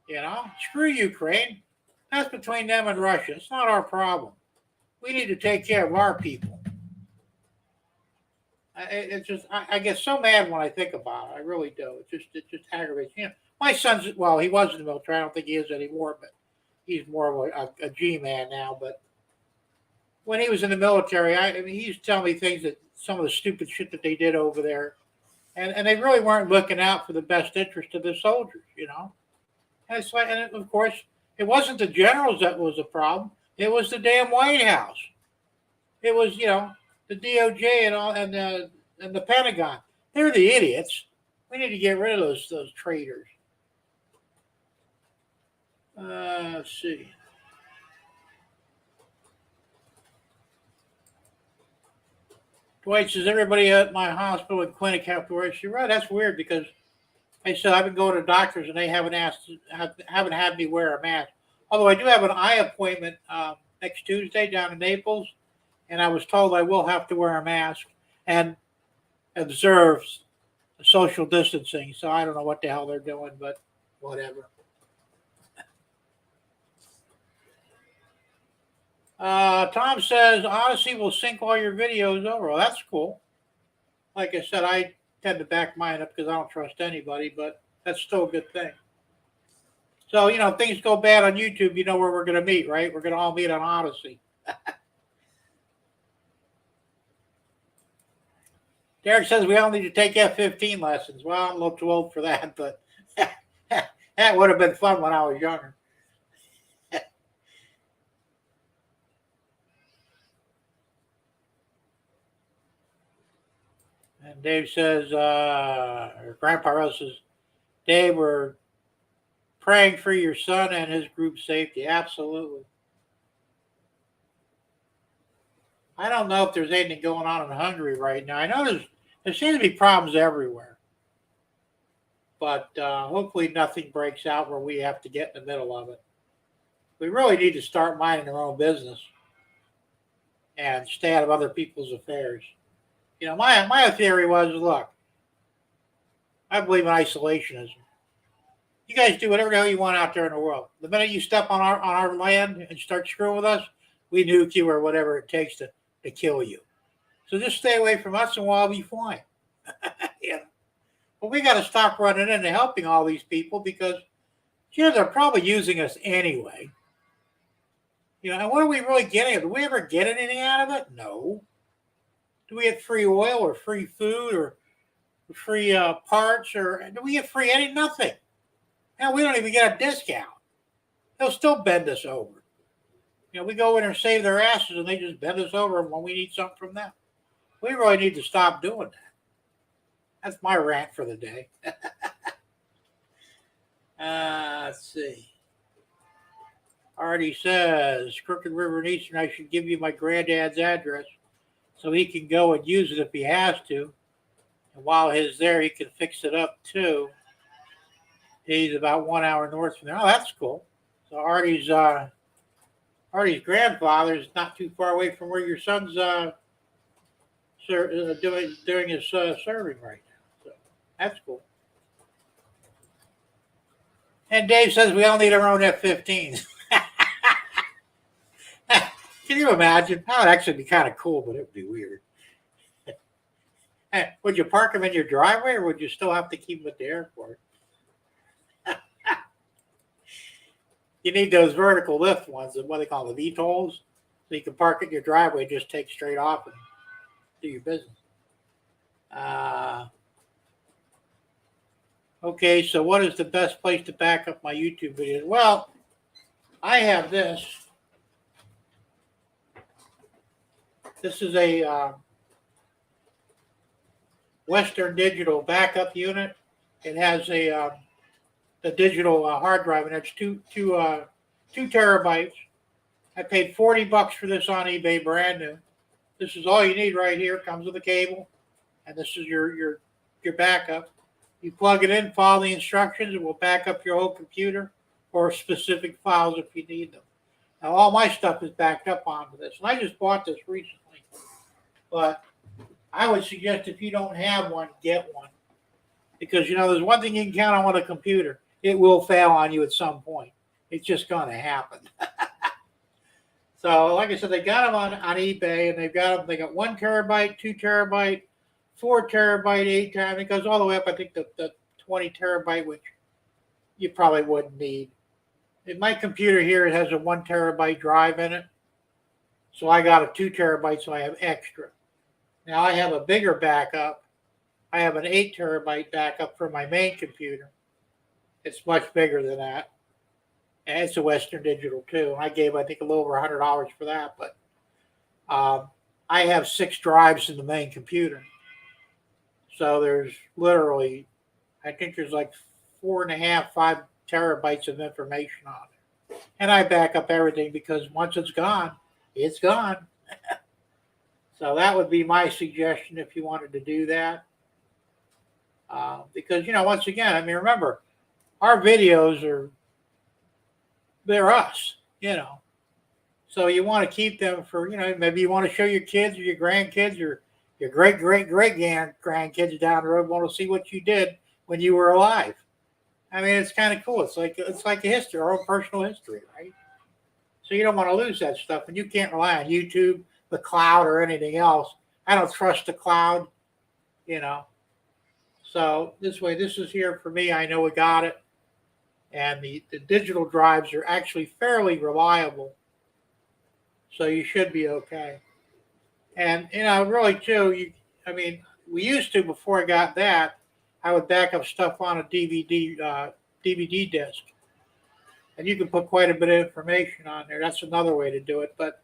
You know, screw Ukraine. That's between them and Russia. It's not our problem. We need to take care of our people. It's just I get so mad when I think about it. I really do. It just aggravates me. You know, my son's well, he was in the military. I don't think he is anymore, but he's more of a G man now. But when he was in the military, I mean, he used to tell me things that some of the stupid shit that they did over there, and they really weren't looking out for the best interest of the soldiers. You know, and it's like, and of course, it wasn't the generals that was the problem. It was the damn White House. It was, you know, the DOJ and all, and the Pentagon. They're the idiots. We need to get rid of those traitors. Let's see. Dwight says everybody at my hospital and clinic have to wear. You're right. That's weird because I said I've been going to doctors and they haven't had me wear a mask. Although I do have an eye appointment next Tuesday down in Naples, and I was told I will have to wear a mask and observe social distancing. So I don't know what the hell they're doing, but whatever. Tom says Odyssey will sync all your videos over. Well, that's cool. Like I said, I tend to back mine up because I don't trust anybody, but that's still a good thing. So, you know, if things go bad on YouTube, you know where we're going to meet, right? We're going to all meet on Odyssey. Derek says we all need to take F-15 lessons. Well, I'm a little too old for that, but that would have been fun when I was younger. And Dave says, or Grandpa Russ says, Dave, we're praying for your son and his group's safety. Absolutely. I don't know if there's anything going on in Hungary right now. I know there seems to be problems everywhere. But hopefully nothing breaks out where we have to get in the middle of it. We really need to start minding our own business and stay out of other people's affairs. You know, my theory was, look, I believe in isolationism. You guys do whatever the hell you want out there in the world. The minute you step on our land and start screwing with us, we nuke you or whatever it takes to kill you. So just stay away from us and we'll all be fine. Yeah. But we got to stop running into helping all these people because, you know, they're probably using us anyway. You know, and what are we really getting? Do we ever get anything out of it? No. Do we get free oil or free food or free parts or do we get free anything? Nothing. Now we don't even get a discount. They'll still bend us over. You know, we go in and save their asses and they just bend us over when we need something from them. We really need to stop doing that. That's my rant for the day. Let's see. Artie says, Crooked River and Eastern, I should give you my granddad's address so he can go and use it if he has to. And while he's there, he can fix it up too. He's about 1 hour north from there. Oh, that's cool. So Artie's grandfather is not too far away from where your son's doing his serving right now. So that's cool. And Dave says we all need our own F-15s. Can you imagine? That would actually be kind of cool, but it would be weird. Would you park them in your driveway or would you still have to keep them at the airport? You need those vertical lift ones, what they call the VTOLs, so you can park in your driveway, just take straight off and do your business. Okay, so what is the best place to back up my YouTube videos? Well, I have this. This is a Western Digital backup unit. It has a digital hard drive, and it's 2 terabytes. I paid $40 for this on eBay, brand new. This is all you need right here. Comes with a cable, and this is your backup. You plug it in, follow the instructions, it will back up your whole computer or specific files if you need them. Now, all my stuff is backed up onto this, and I just bought this recently. But I would suggest if you don't have one, get one. Because, there's one thing you can count on with a computer. It will fail on you at some point. It's just going to happen. So, like I said, they got them on eBay, and they got 1 terabyte, 2 terabyte, 4 terabyte, 8 terabyte. It goes all the way up, I think, the 20 terabyte, which you probably wouldn't need. In my computer here, it has a 1 terabyte drive in it. So I got a 2 terabyte, so I have extra. Now I have a bigger backup. I have an 8 terabyte backup for my main computer. It's much bigger than that. And it's a Western Digital too. I gave, I think, a little over $100 for that. But I have 6 drives in the main computer. So there's literally, I think there's like 4.5, 5 terabytes of information on it. And I back up everything because once it's gone, it's gone. So that would be my suggestion if you wanted to do that. Because, once again, I mean, remember, our videos they're us, So you want to keep them for, maybe you want to show your kids or your grandkids or your great-great-great-grandkids down the road want to see what you did when you were alive. I mean, it's kind of cool. It's like a history, our own personal history, right? So you don't want to lose that stuff, and you can't rely on YouTube, the cloud, or anything else. I don't trust the cloud, So this is here for me. I know we got it. And the digital drives are actually fairly reliable. So you should be okay. And, really, too, we used to, before I got that, I would back up stuff on a DVD disc. And you can put quite a bit of information on there. That's another way to do it. But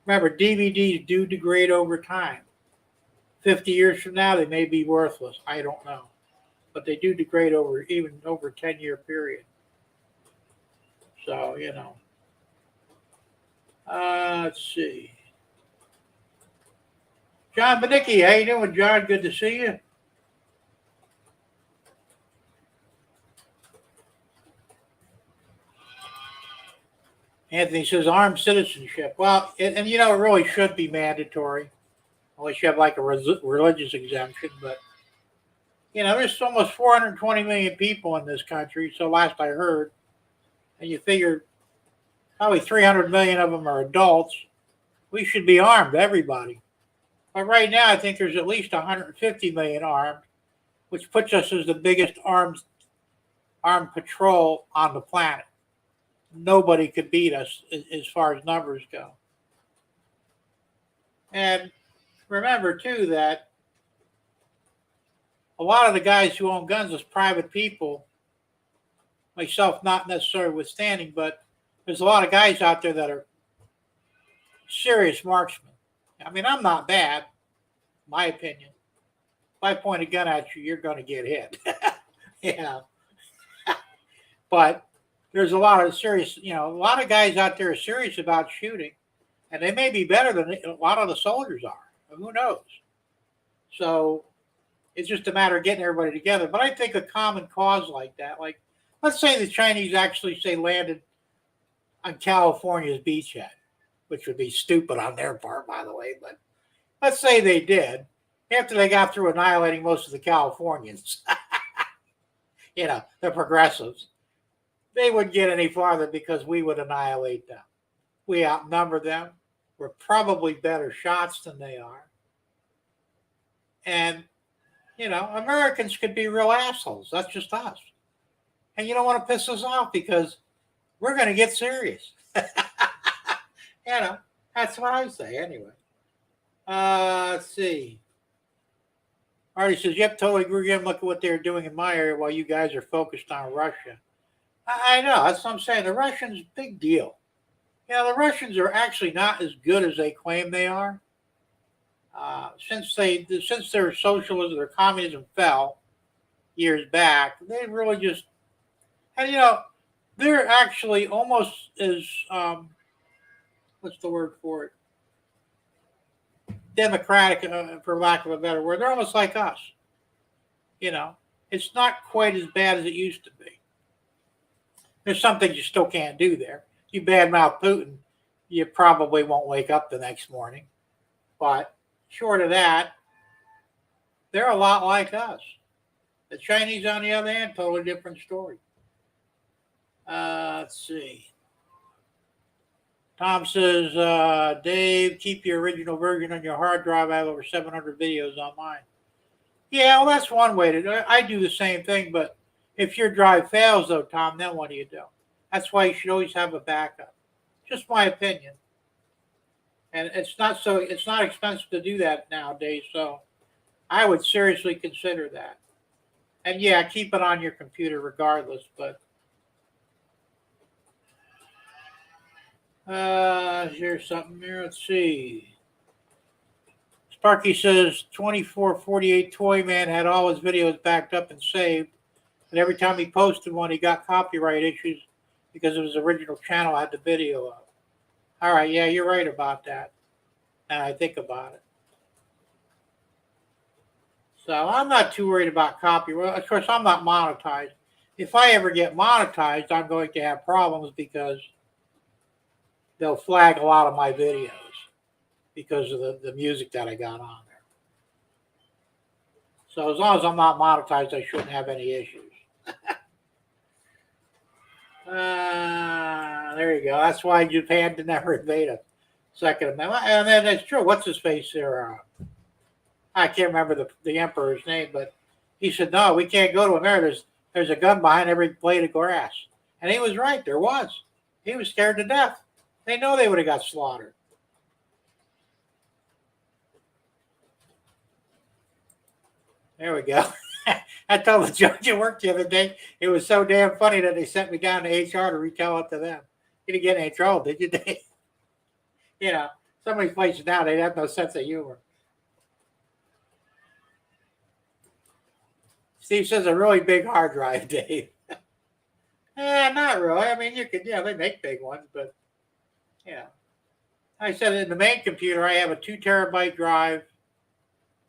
remember, DVDs do degrade over time. 50 years from now, they may be worthless. I don't know. But they do degrade over a 10-year period. So, let's see. John Benicki, how you doing, John? Good to see you. Anthony says armed citizenship. Well, it really should be mandatory, unless you have like a religious exemption. But, there's almost 420 million people in this country, so last I heard. And you figure probably 300 million of them are adults. We should be armed, everybody. But right now, I think there's at least 150 million armed, which puts us as the biggest armed patrol on the planet. Nobody could beat us as far as numbers go. And remember, too, that a lot of the guys who own guns is private people, myself not necessarily withstanding, but there's a lot of guys out there that are serious marksmen. I mean, I'm not bad, my opinion. If I point a gun at you, you're going to get hit. But there's a lot of serious, a lot of guys out there are serious about shooting, and they may be better than a lot of the soldiers are. Who knows? So it's just a matter of getting everybody together. But I think a common cause like that, like let's say the Chinese actually landed on California's beachhead, which would be stupid on their part, by the way. But let's say they did, after they got through annihilating most of the Californians, the progressives, they wouldn't get any farther because we would annihilate them. We outnumber them. We're probably better shots than they are. And, Americans could be real assholes. That's just us. And you don't want to piss us off because we're going to get serious. That's what I say anyway. Let's see. Artie says, yep, totally agree. Again, look at what they're doing in my area while you guys are focused on Russia. I know. That's what I'm saying. The Russians, big deal. The Russians are actually not as good as they claim they are. Since their socialism, their communism fell years back, they really just, and they're actually almost as what's the word for it? Democratic, for lack of a better word. They're almost like us. It's not quite as bad as it used to be. There's some things you still can't do there. You badmouth Putin, you probably won't wake up the next morning. But short of that, they're a lot like us. The Chinese, on the other hand, totally different story. Let's see. Tom says, Dave, keep your original version on your hard drive. I have over 700 videos on mine. Yeah, well, that's one way to do it. I do the same thing, but if your drive fails, though, Tom, then what do you do? That's why you should always have a backup. Just my opinion. And it's not expensive to do that nowadays, so I would seriously consider that. And yeah, keep it on your computer regardless, but here's something here. Let's see. Sparky says 2448 Toy Man had all his videos backed up and saved. And every time he posted one, he got copyright issues because of his original channel had the video up. All right, yeah, you're right about that. And I think about it. So I'm not too worried about copyright. Of course, I'm not monetized. If I ever get monetized, I'm going to have problems because they'll flag a lot of my videos because of the music that I got on there. So as long as I'm not monetized, I shouldn't have any issues. There you go. That's why Japan did never invade a Second Amendment. And then it's true. What's his face there? I can't remember the emperor's name, but he said, no, we can't go to America. There's a gun behind every blade of grass. And he was right. There was. He was scared to death. They know they would have got slaughtered. There we go. I told the judge at work the other day, it was so damn funny that they sent me down to HR to retell it to them. You didn't get in any trouble, did you, Dave? Some of these places now, they have no sense of humor. Steve says a really big hard drive, Dave. Not really. I mean, you could, they make big ones, but, I said in the main computer, I have a 2 terabyte drive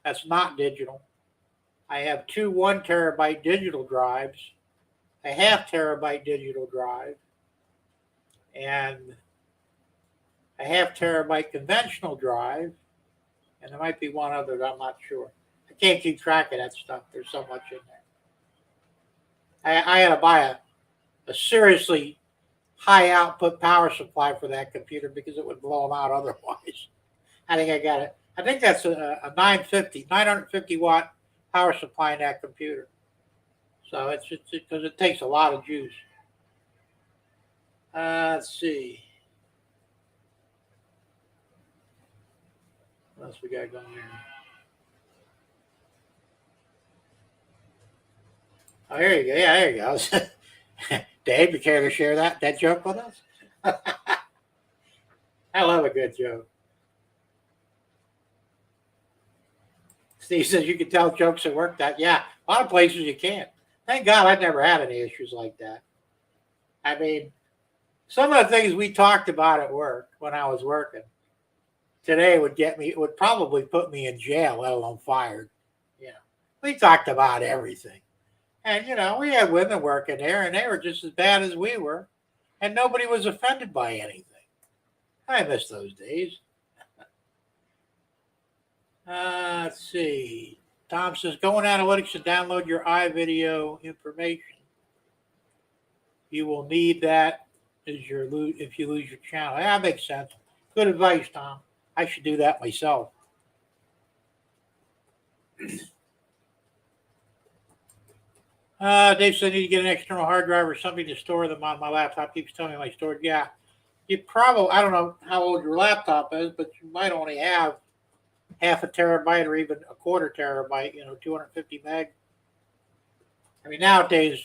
that's not digital. I have 2 1 terabyte digital drives, a 0.5 terabyte digital drive, and a 0.5 terabyte conventional drive, and there might be one other that I'm not sure. I can't keep track of that stuff. There's so much in there. I had to buy a seriously high output power supply for that computer because it would blow them out otherwise. I think I got it. I think that's a 950 watt power supply in that computer. So it's because it takes a lot of juice. Let's see. What else we got going here? Oh, here you go. Yeah, there you go. Dave, you care to share that joke with us? I love a good joke. Steve says you can tell jokes at work. Yeah, a lot of places you can't. Thank God I've never had any issues like that. I mean, some of the things we talked about at work when I was working today would probably put me in jail, let alone fired. We talked about everything. And, we had women working there, and they were just as bad as we were, and nobody was offended by anything. I miss those days. Let's see. Tom says, go in analytics and download your iVideo information. You will need that if you lose your channel. Yeah, that makes sense. Good advice, Tom. I should do that myself. Dave said I need to get an external hard drive or something to store them on. My laptop keeps telling me my storage. Yeah. You probably, I don't know how old your laptop is, but you might only have half a terabyte or even a quarter terabyte, 250 meg. I mean, nowadays,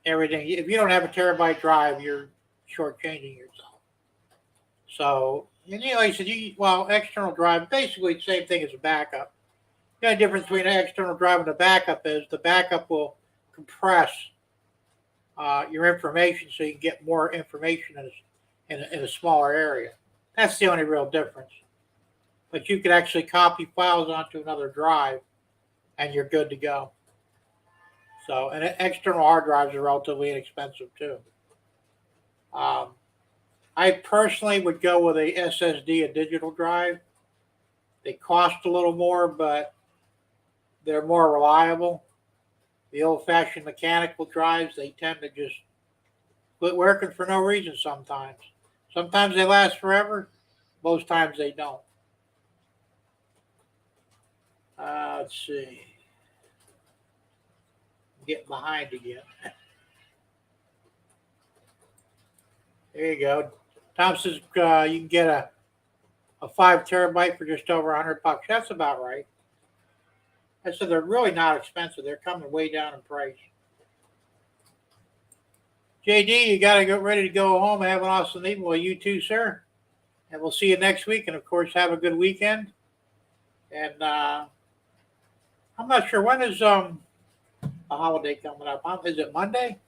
everything, if you don't have a terabyte drive, you're shortchanging yourself. So, and like I said, external drive, basically the same thing as a backup. The only difference between an external drive and a backup is the backup will compress your information so you can get more information in a smaller area. That's the only real difference. But you could actually copy files onto another drive and you're good to go. So, and external hard drives are relatively inexpensive too. I personally would go with a SSD, a digital drive. They cost a little more, but they're more reliable. The old-fashioned mechanical drives, they tend to just quit working for no reason sometimes. Sometimes they last forever. Most times they don't. Let's see. I'm getting behind again. There you go. Tom says you can get a 5 terabyte for just over $100. That's about right. I said they're really not expensive. They're coming way down in price. JD, you got to get ready to go home and have an awesome evening. Well, you too, sir. And we'll see you next week. And, of course, have a good weekend. And I'm not sure. When is a holiday coming up? Is it Monday?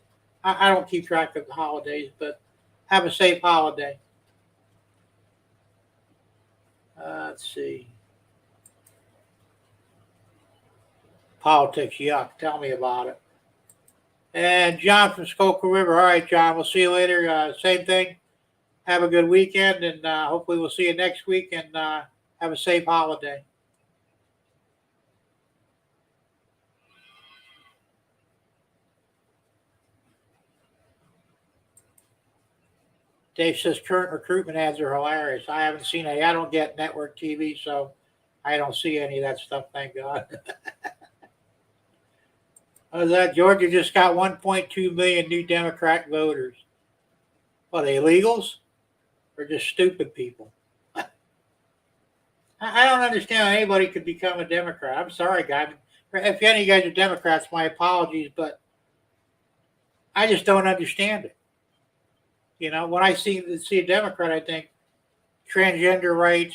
I don't keep track of the holidays, but have a safe holiday. Let's see. Politics, yuck. Tell me about it. And John from Skokie River. All right, John, we'll see you later. Same thing. Have a good weekend, and hopefully we'll see you next week, and have a safe holiday. Dave says current recruitment ads are hilarious. I haven't seen any. I don't get network TV, so I don't see any of that stuff, thank God. What is that? Georgia just got 1.2 million new Democrat voters. What, they illegals? Or just stupid people? I don't understand how anybody could become a Democrat. I'm sorry, guys. If any of you guys are Democrats, my apologies, but I just don't understand it. When I see a Democrat, I think transgender rights,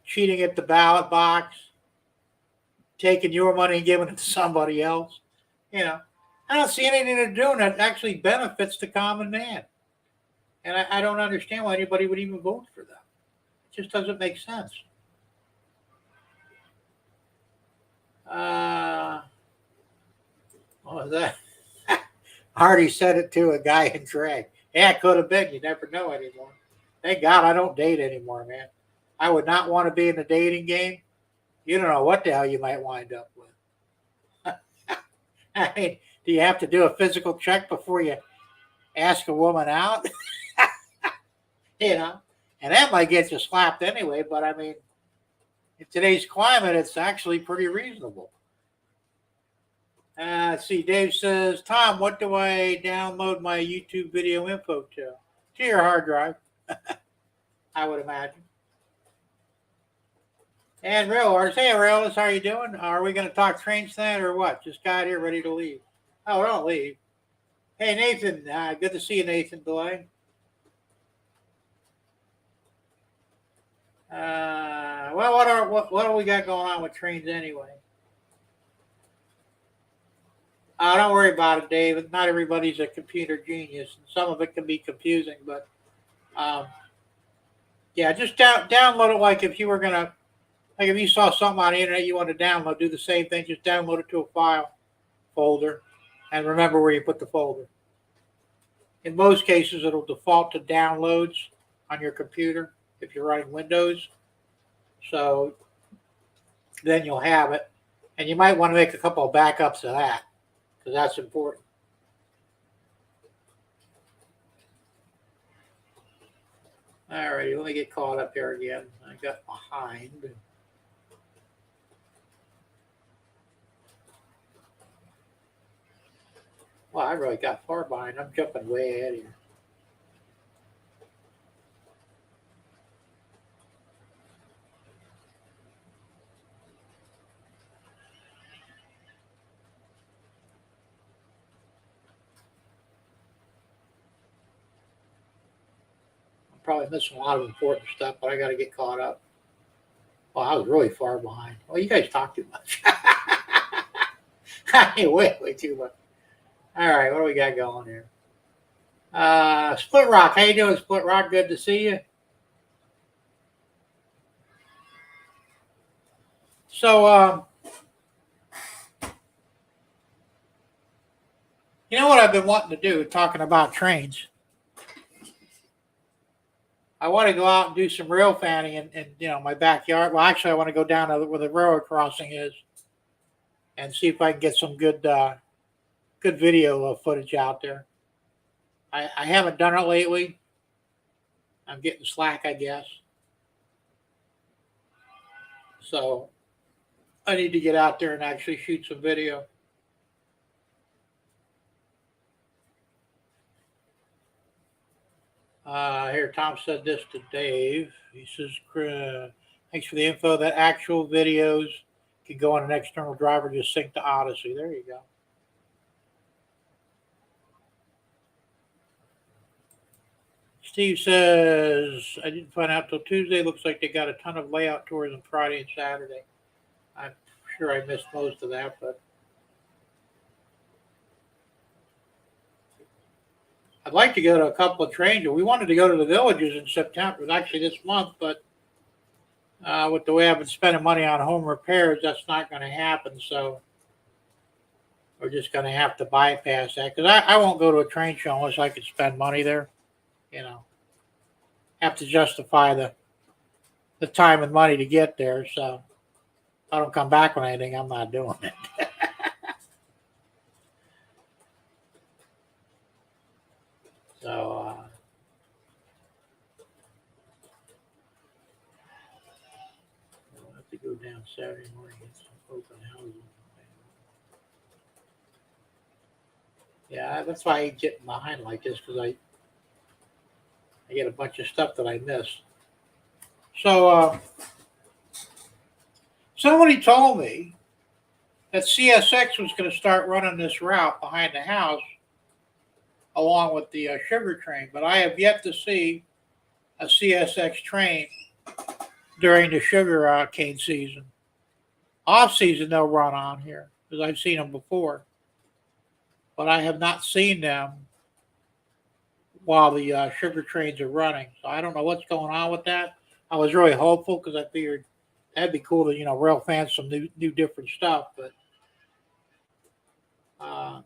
cheating at the ballot box, taking your money and giving it to somebody else. I don't see anything they're doing that actually benefits the common man. And I don't understand why anybody would even vote for them. It just doesn't make sense. What was that? I already said it to a guy in drag. Yeah, it could have been. You never know anymore. Thank God I don't date anymore, man. I would not want to be in the dating game. You don't know what the hell you might wind up with. I mean, do you have to do a physical check before you ask a woman out? And that might get you slapped anyway, but I mean, in today's climate, it's actually pretty reasonable. Let's see, Dave says, Tom, what do I download my YouTube video info to? To your hard drive, I would imagine. And Real Artist, hey Real, how are you doing? Are we going to talk trains tonight or what? Just got here ready to leave. Oh, don't leave. Hey Nathan, good to see you, Nathan Delay. Well, what do we got going on with trains anyway? Don't worry about it, Dave. Not everybody's a computer genius, and some of it can be confusing. But yeah, just download it like if you were gonna, like if you saw something on the internet you want to download, do the same thing. Just download it to a file folder, and remember where you put the folder. In most cases, it'll default to downloads on your computer if you're running Windows. So then you'll have it, and you might want to make a couple of backups of that, because that's important. All righty, let me get caught up here again. I got behind. Well, I really got far behind. I'm jumping way ahead here. probably missing a lot of important stuff, but I got to get caught up. Well, I was really far behind. Well, you guys talk too much. way too much. All right, what do we got going here? Split Rock, how you doing, Split Rock? Good to see you. So, you know what I've been wanting to do, talking about trains? I want to go out and do some rail fanning in my backyard. Well, actually, I want to go down to where the railroad crossing is and see if I can get some good video footage out there. I haven't done it lately. I'm getting slack, I guess. So I need to get out there and actually shoot some video. Here, Tom said this to Dave. He says, thanks for the info. That actual videos can go on an external driver, just sync to Odyssey. There you go. Steve says, I didn't find out till Tuesday. Looks like they got a ton of layout tours on Friday and Saturday. I'm sure I missed most of that, but I'd like to go to a couple of trains. We wanted to go to the villages in September, actually this month, but with the way I've been spending money on home repairs, that's not going to happen. So we're just going to have to bypass that because I won't go to a train show unless I could spend money there. Have to justify the time and money to get there. So if I don't come back with anything, I'm not doing it. So I'll have to go down Saturday morning and get some open houses. Yeah, that's why I get behind like this because I get a bunch of stuff that I miss. So somebody told me that CSX was going to start running this route behind the house along with the sugar train, but I have yet to see a CSX train during the sugar cane season. Off season they'll run on here because I've seen them before, but I have not seen them while the sugar trains are running. So I don't know what's going on with that. I was really hopeful because I figured that'd be cool to rail fans some new different stuff, but I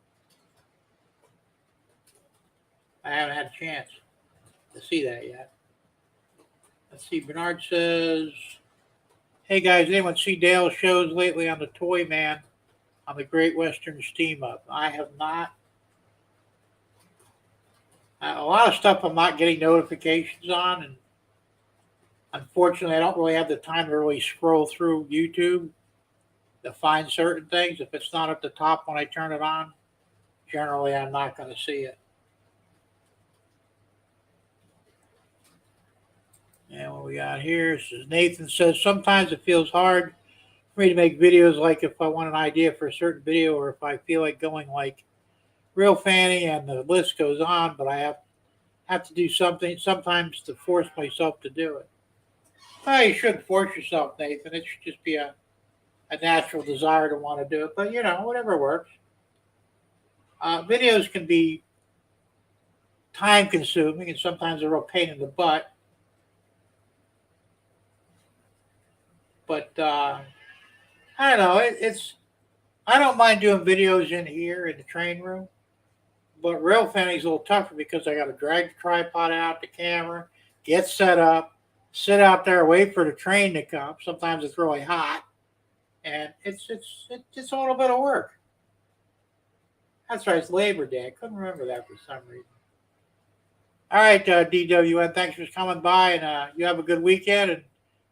haven't had a chance to see that yet. Let's see. Bernard says, hey guys, anyone see Dale's shows lately on the Toy Man on the Great Western Steam Up? I have not. A lot of stuff I'm not getting notifications on, and unfortunately I don't really have the time to really scroll through YouTube to find certain things. If it's not at the top when I turn it on, generally I'm not going to see it. And what we got here is Nathan says, sometimes it feels hard for me to make videos, like if I want an idea for a certain video or if I feel like going like Real Fanny, and the list goes on, but I have to do something sometimes to force myself to do it. Well, you shouldn't force yourself, Nathan. It should just be a natural desire to want to do it. But, whatever works. Videos can be time consuming and sometimes a real pain in the butt. But I don't know. I don't mind doing videos in here in the train room, but rail fanny's a little tougher because I got to drag the tripod out, the camera, get set up, sit out there, wait for the train to come. Sometimes it's really hot, and it's a little bit of work. That's right. It's Labor Day. I couldn't remember that for some reason. All right, DWN. Thanks for coming by, and you have a good weekend and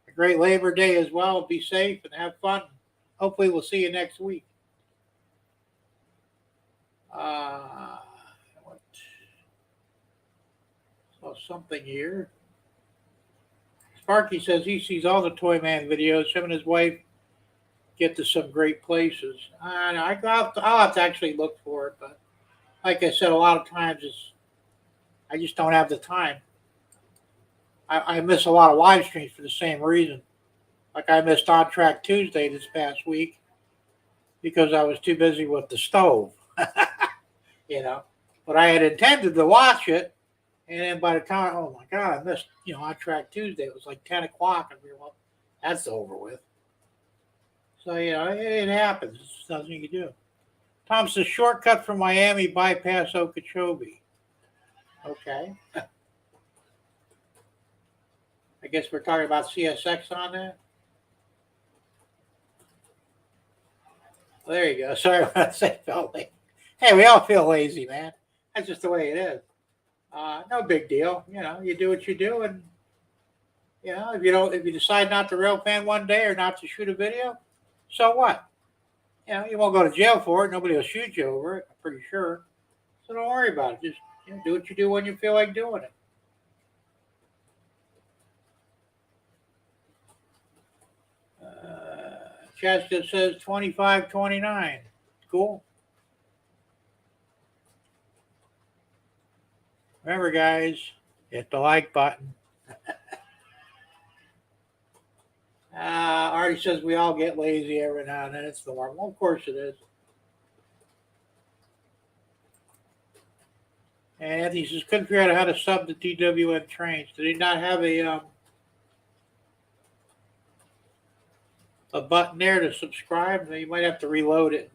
a great Labor Day as well. Be safe and have fun. Hopefully, we'll see you next week. Saw something here. Sparky says he sees all the Toy Man videos. Him and his wife get to some great places. I'll have to actually look for it, but like I said, a lot of times I just don't have the time. I miss a lot of live streams for the same reason. Like I missed On Track Tuesday this past week because I was too busy with the stove, you know. But I had intended to watch it, and then by the time, oh my God, I missed, On Track Tuesday. It was like 10 o'clock, and we were like, that's over with. So, it happens. It's nothing you can do. Tom says, shortcut from Miami, bypass Okeechobee. Okay. I guess we're talking about CSX on that. Well, there you go. Sorry when I say felt lazy. Hey, we all feel lazy, man. That's just the way it is. No big deal. You do what you do, and if you decide not to rail fan one day or not to shoot a video, so what? You won't go to jail for it. Nobody will shoot you over it. I'm pretty sure. So don't worry about it. Just do what you do when you feel like doing it. Chaska says 25-29. Cool. Remember, guys, hit the like button. Artie says we all get lazy every now and then. It's the normal. Well, of course it is. And Anthony says, couldn't figure out how to sub the DWN trains. Did he not have a button there to subscribe? You might have to reload it.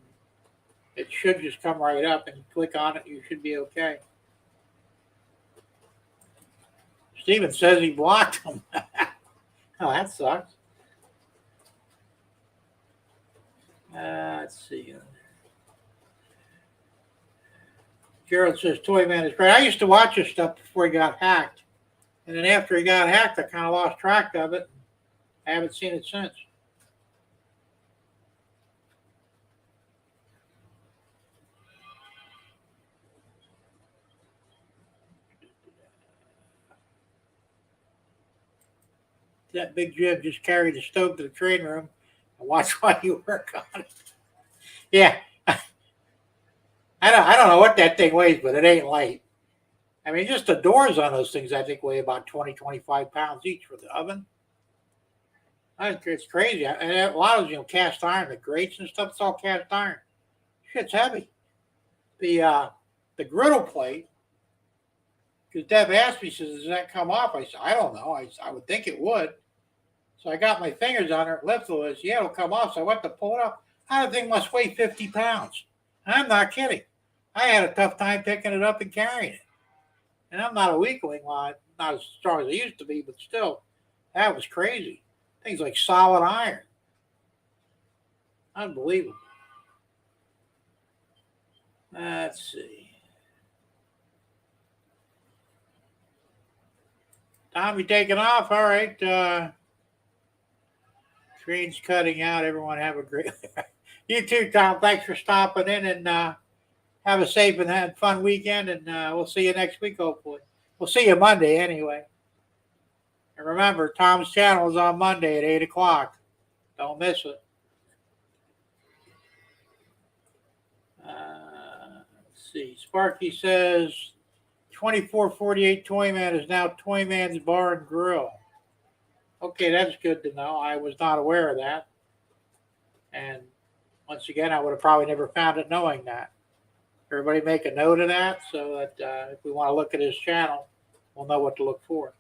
It should just come right up, and click on it. You should be okay. Steven says he blocked him. Oh, that sucks. Let's see. Gerald says Toyman is great. I used to watch his stuff before he got hacked. And then after he got hacked, I kind of lost track of it. I haven't seen it since. That big Jim just carried the stove to the train room and watch while you work on it. Yeah. I don't know what that thing weighs, but it ain't light. I mean, just the doors on those things, I think, weigh about 20, 25 pounds each for the oven. It's crazy. And a lot of those, cast iron, the grates and stuff, it's all cast iron. Shit's heavy. The griddle plate, because Deb asked me, she says, does that come off? I said, I don't know. I would think it would. So I got my fingers on it, lifted it. Yeah, it'll come off. So I went to pull it up. That thing must weigh 50 pounds. I'm not kidding. I had a tough time picking it up and carrying it. And I'm not a weakling, not as strong as I used to be, but still, that was crazy. Things like solid iron. Unbelievable. Let's see. Tommy taking off. All right. Train's cutting out. Everyone have a great You too, Tom. Thanks for stopping in, and have a safe and fun weekend, and we'll see you next week, hopefully. We'll see you Monday anyway. And remember, Tom's channel is on Monday at 8 o'clock. Don't miss it. Let's see. Sparky says 2448 Toyman is now Toyman's Bar and Grill. Okay, that's good to know. I was not aware of that. And once again, I would have probably never found it knowing that. Everybody make a note of that so that if we want to look at his channel, we'll know what to look for.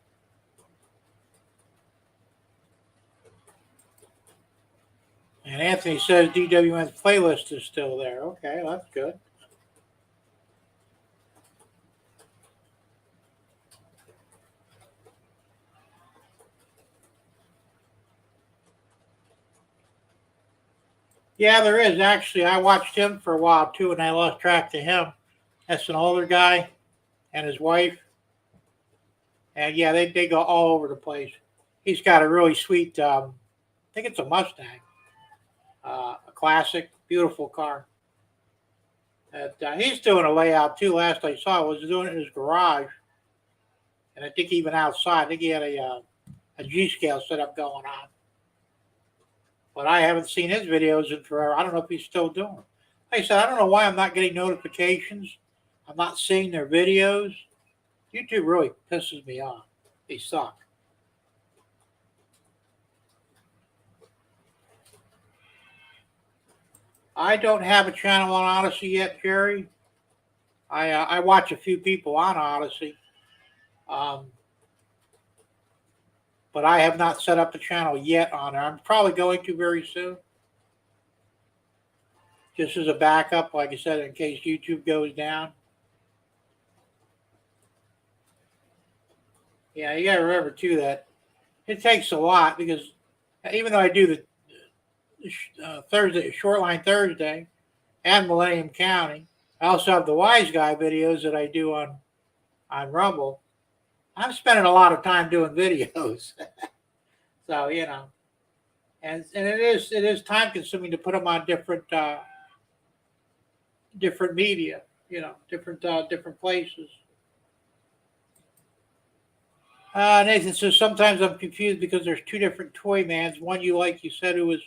And Anthony says DWN's playlist is still there. Okay, that's good. Yeah, there is. Actually, I watched him for a while too, and I lost track to him. That's an older guy and his wife. And yeah, they go all over the place. He's got a really sweet, I think it's a Mustang, a classic, beautiful car. He's doing a layout too. Last I saw was doing it in his garage. And I think even outside, I think he had a G-scale setup going on. But I haven't seen his videos in forever. I don't know if he's still doing them. Like I said, I don't know why I'm not getting notifications. I'm not seeing their videos. YouTube really pisses me off. They suck. I don't have a channel on Odyssey yet, Jerry. I watch a few people on Odyssey, um, but I have not set up a channel yet on there. I'm probably going to very soon, just as a backup, like I said, in case YouTube goes down. Yeah, you got to remember too that it takes a lot because even though I do the Thursday Shortline Thursday and Millennium County, I also have the Wise Guy videos that I do on Rumble. I'm spending a lot of time doing videos, so and it is time consuming to put them on different media, different places. Nathan says sometimes I'm confused because there's two different Toy Mans. One you said, who was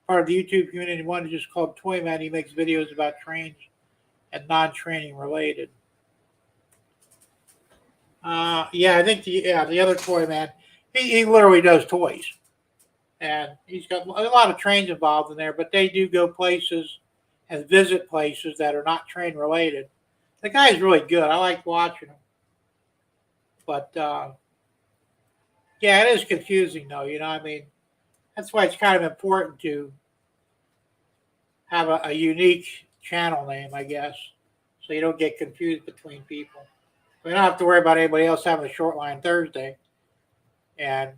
part of the YouTube community. One is just called Toy Man. He makes videos about trains and non-training related. Yeah, I think the other Toy Man, he literally does toys, and he's got a lot of trains involved in there. But they do go places and visit places that are not train related. The guy's really good. I like watching him, but yeah, it is confusing though. I mean, that's why it's kind of important to have a unique channel name, I guess, so you don't get confused between people. We don't have to worry about anybody else having a Shortline Thursday, and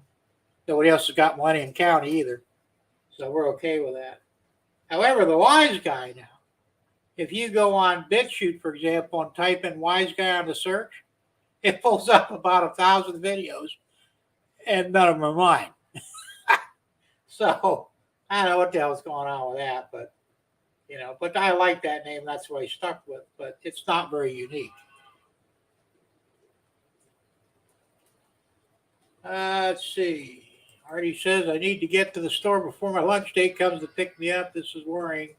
nobody else has got Millennium County either, so we're okay with that. However, the Wise Guy now, if you go on BitChute, for example, and type in Wise Guy on the search, it pulls up about 1,000 videos, and none of them are mine. So I don't know what the hell's going on with that, but but I like that name. That's what I stuck with. But it's not very unique. Let's see. Artie says I need to get to the store before my lunch date comes to pick me up. This is worrying.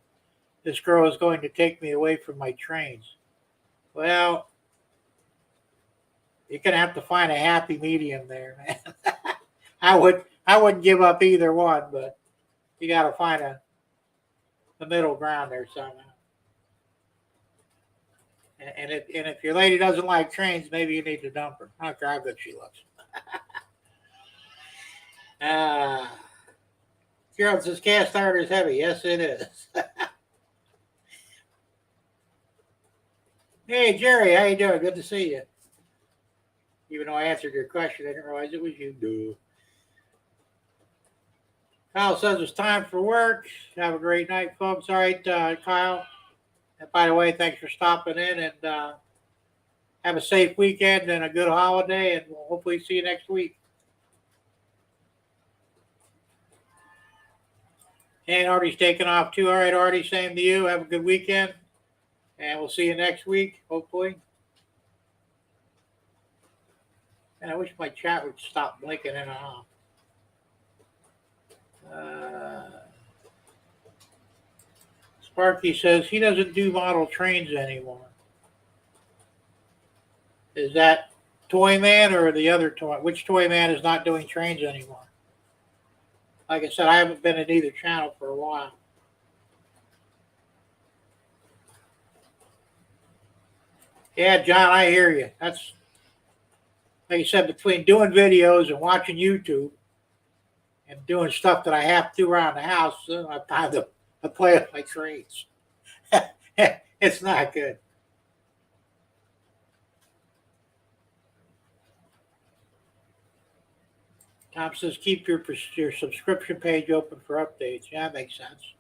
This girl is going to take me away from my trains. Well, you're gonna have to find a happy medium there, man. I wouldn't give up either one, but you got to find the middle ground there somehow. And if your lady doesn't like trains, maybe you need to dump her. I don't care how good she looks. Gerald says cast iron is heavy. Yes, it is. Hey, Jerry, how you doing? Good to see you. Even though I answered your question, I didn't realize it was you. Duh. Kyle says it's time for work. Have a great night, folks. All right, Kyle. And by the way, thanks for stopping in, and have a safe weekend and a good holiday, and we'll hopefully see you next week. And Artie's taking off too. All right, Artie, same to you. Have a good weekend, and we'll see you next week, hopefully. And I wish my chat would stop blinking in and out. Sparky says he doesn't do model trains anymore. Is that Toy Man or the other toy? Which Toy Man is not doing trains anymore? Like I said, I haven't been in either channel for a while. Yeah, John, I hear you. That's, like I said, between doing videos and watching YouTube and doing stuff that I have to do around the house, I have time to play with my trains. It's not good. Tom says keep your subscription page open for updates. Yeah, that makes sense.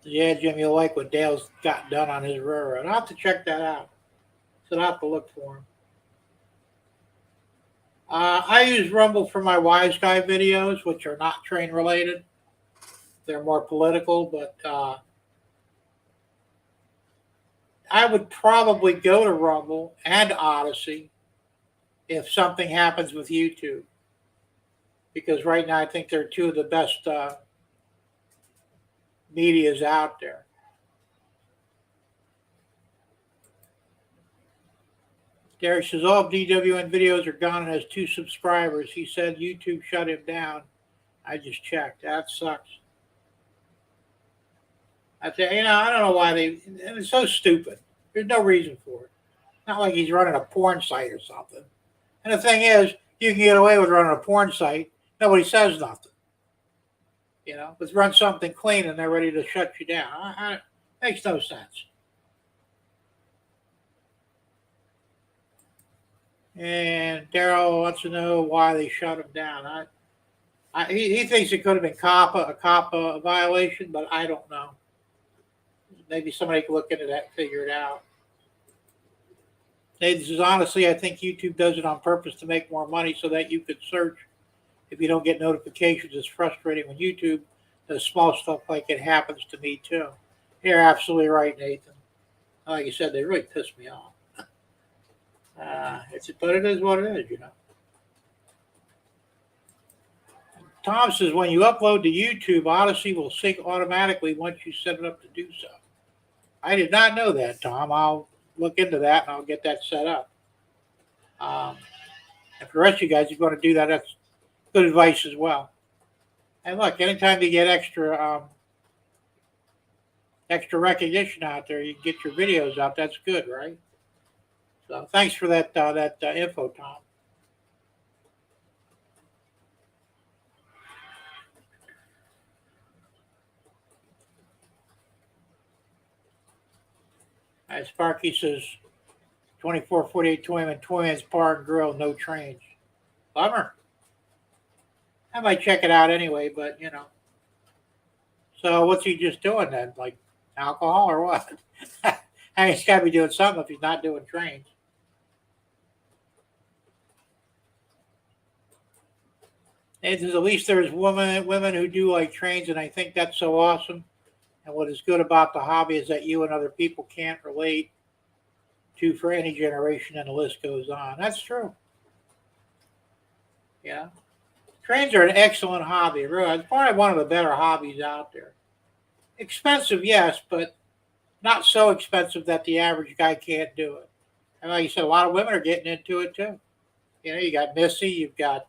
Yeah, Jim, you'll like what Dale's got done on his railroad. I'll have to check that out. So I'll have to look for him. I use Rumble for my Wise Guy videos, which are not train related. They're more political, but I would probably go to Rumble and Odyssey if something happens with YouTube. Because right now I think they're two of the best medias out there. Derek says all DWN videos are gone and has 2 subscribers. He said YouTube shut him down. I just checked. That sucks. I say, I don't know why it's so stupid. There's no reason for it. Not like he's running a porn site or something. And the thing is, you can get away with running a porn site. Nobody says nothing. Let's run something clean and they're ready to shut you down. Makes no sense. And Daryl wants to know why they shut him down. He thinks it could have been a COPPA violation, but I don't know. Maybe somebody can look into that and figure it out. Nathan says, honestly, I think YouTube does it on purpose to make more money so that you could search if you don't get notifications. It's frustrating when YouTube does small stuff like it happens to me too. You're absolutely right, Nathan. Like you said, they really piss me off. But it is what it is, Tom says, when you upload to YouTube, Odyssey will sync automatically once you set it up to do so. I did not know that, Tom. I'll look into that and I'll get that set up. And for the rest of you guys, if you want to do that, that's good advice as well. And look, anytime you get extra recognition out there, you can get your videos out. That's good, right? So thanks for that info, Tom. Sparky says 2448 Toyman's Bar and Grill, no trains. Bummer. I might check it out anyway, but So what's he just doing then? Like alcohol or what? He's got to be doing something if he's not doing trains. And at least there's women who do like trains, and I think that's so awesome. And what is good about the hobby is that you and other people can't relate to for any generation, and the list goes on. That's true. Yeah. Trains are an excellent hobby. Really, it's probably one of the better hobbies out there. Expensive, yes, but not so expensive that the average guy can't do it. And like you said, a lot of women are getting into it too. You got Missy, you've got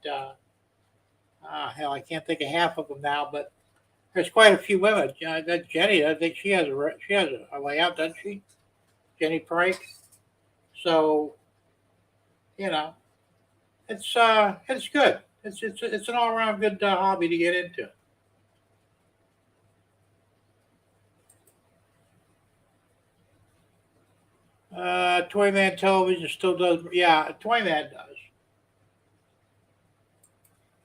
hell, I can't think of half of them now, but there's quite a few women. That Jenny, I think she has a layout, doesn't she? Jenny Price. So, it's good. It's an all around good hobby to get into. Toyman Television still does. Yeah, Toyman does.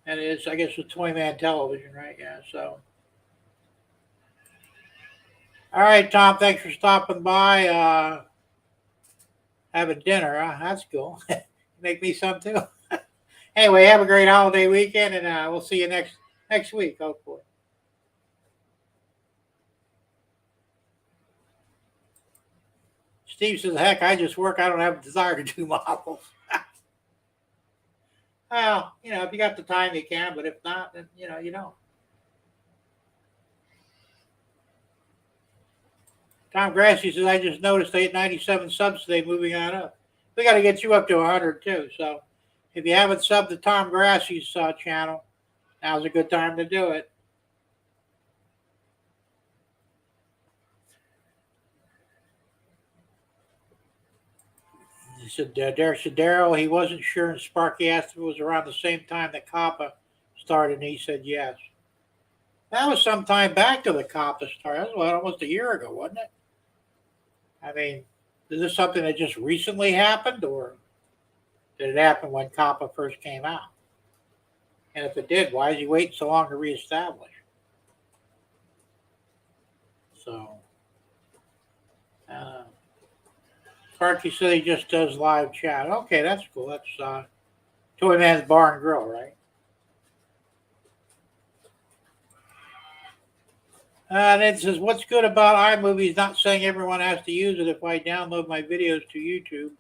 And it's, I guess, with Toyman Television, right? Yeah, so. All right, Tom, thanks for stopping by. Having dinner. That's cool. Make me some too. Anyway, have a great holiday weekend, and we'll see you next week, hopefully. Steve says, heck, I just work. I don't have a desire to do models. Well, if you got the time, you can, but if not, then, you don't. Tom Grassi says, I just noticed they had 97 subs today, moving on up. We got to get you up to 100 too. So if you haven't subbed to Tom Grassi's channel, now's a good time to do it. He said, Derek said, Daryl, he wasn't sure, and Sparky asked if it was around the same time that COPPA started, and he said yes. That was some time back to the COPPA started. That was almost a year ago, wasn't it? I mean, is this something that just recently happened, or did it happen when COPPA first came out? And if it did, why is he waiting so long to reestablish? So, Sparky said he just does live chat. Okay, that's cool. That's Toyman's Bar and Grill, right? And it says, what's good about iMovie is not saying everyone has to use it. If I download my videos to YouTube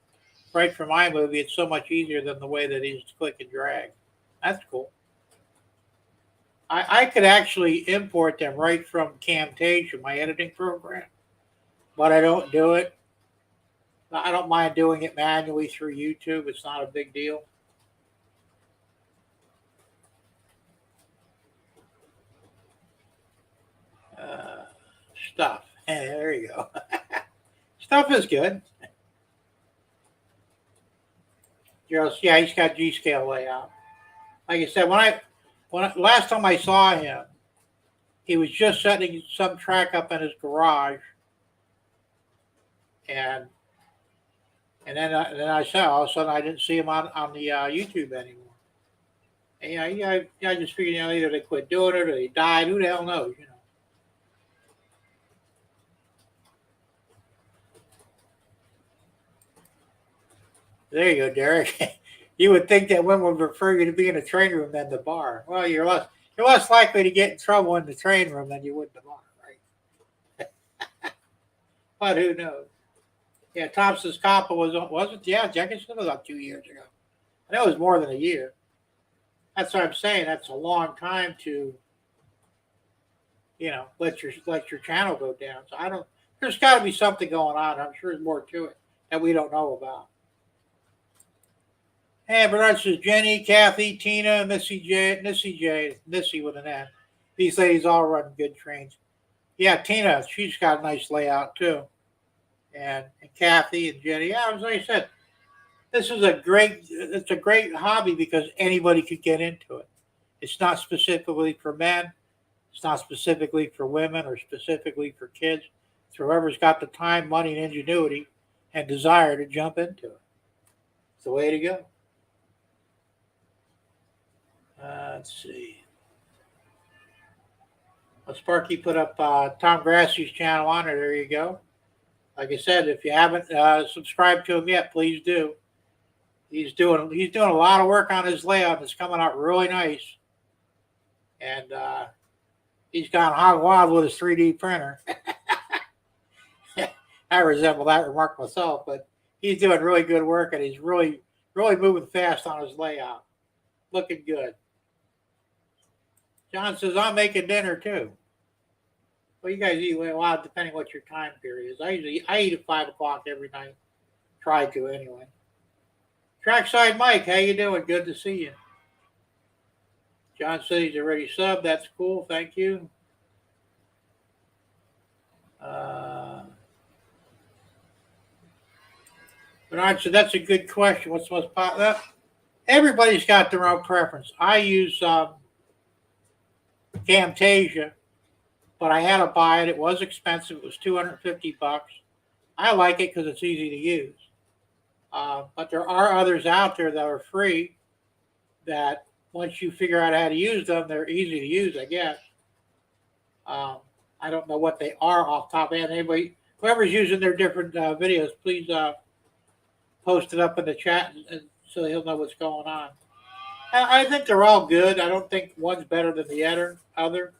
right from iMovie, it's so much easier than the way that it is to click and drag. That's cool. I could actually import them right from Camtasia, my editing program, but I don't do it. I don't mind doing it manually through YouTube. It's not a big deal. Uh, Stuff. Hey, there you go. Stuff is good. Yeah, he's got G scale layout. Like I said, last time I saw him, he was just setting some track up in his garage, and then I saw all of a sudden I didn't see him on the YouTube anymore. And, I just figured either they quit doing it or they died. Who the hell knows? There you go, Derek. You would think that women would prefer you to be in a train room than the bar. Well, you're less likely to get in trouble in the train room than you would in the bar, right? But who knows? Yeah, Thompson's Coppa wasn't. Yeah, Jenkins was about 2 years ago. I know it was more than a year. That's what I'm saying. That's a long time to, let your channel go down. So I don't. There's got to be something going on. I'm sure there's more to it that we don't know about. Hey, Bernard says Jenny, Kathy, Tina, Missy with an N. These ladies all run good trains. Yeah, Tina, she's got a nice layout too. And Kathy and Jenny. Yeah, as I said, it's a great hobby because anybody could get into it. It's not specifically for men. It's not specifically for women or specifically for kids. It's whoever's got the time, money, and ingenuity and desire to jump into it. It's the way to go. Let's see. Well, Sparky put up Tom Grassie's channel on it. There you go. Like I said, if you haven't subscribed to him yet, please do. He's doing a lot of work on his layout. It's coming out really nice, and he's gone hog wild with his 3D printer. I resemble that remark myself, but he's doing really good work, and he's really moving fast on his layout. Looking good. John says, I'm making dinner too. Well, you guys eat a lot depending what your time period is. I eat at 5 o'clock every night. Try to anyway. Trackside Mike, how you doing? Good to see you. John says he's already subbed. That's cool. Thank you. Bernard said that's a good question. What's most popular? Everybody's got their own preference. I use Camtasia, but I had to buy it. It was expensive. It was $250. I like it because it's easy to use. But there are others out there that are free that once you figure out how to use them, they're easy to use, I guess. I don't know what they are off the top of the head. Whoever's using their different videos, please post it up in the chat so he'll know what's going on. I think they're all good. I don't think one's better than the other.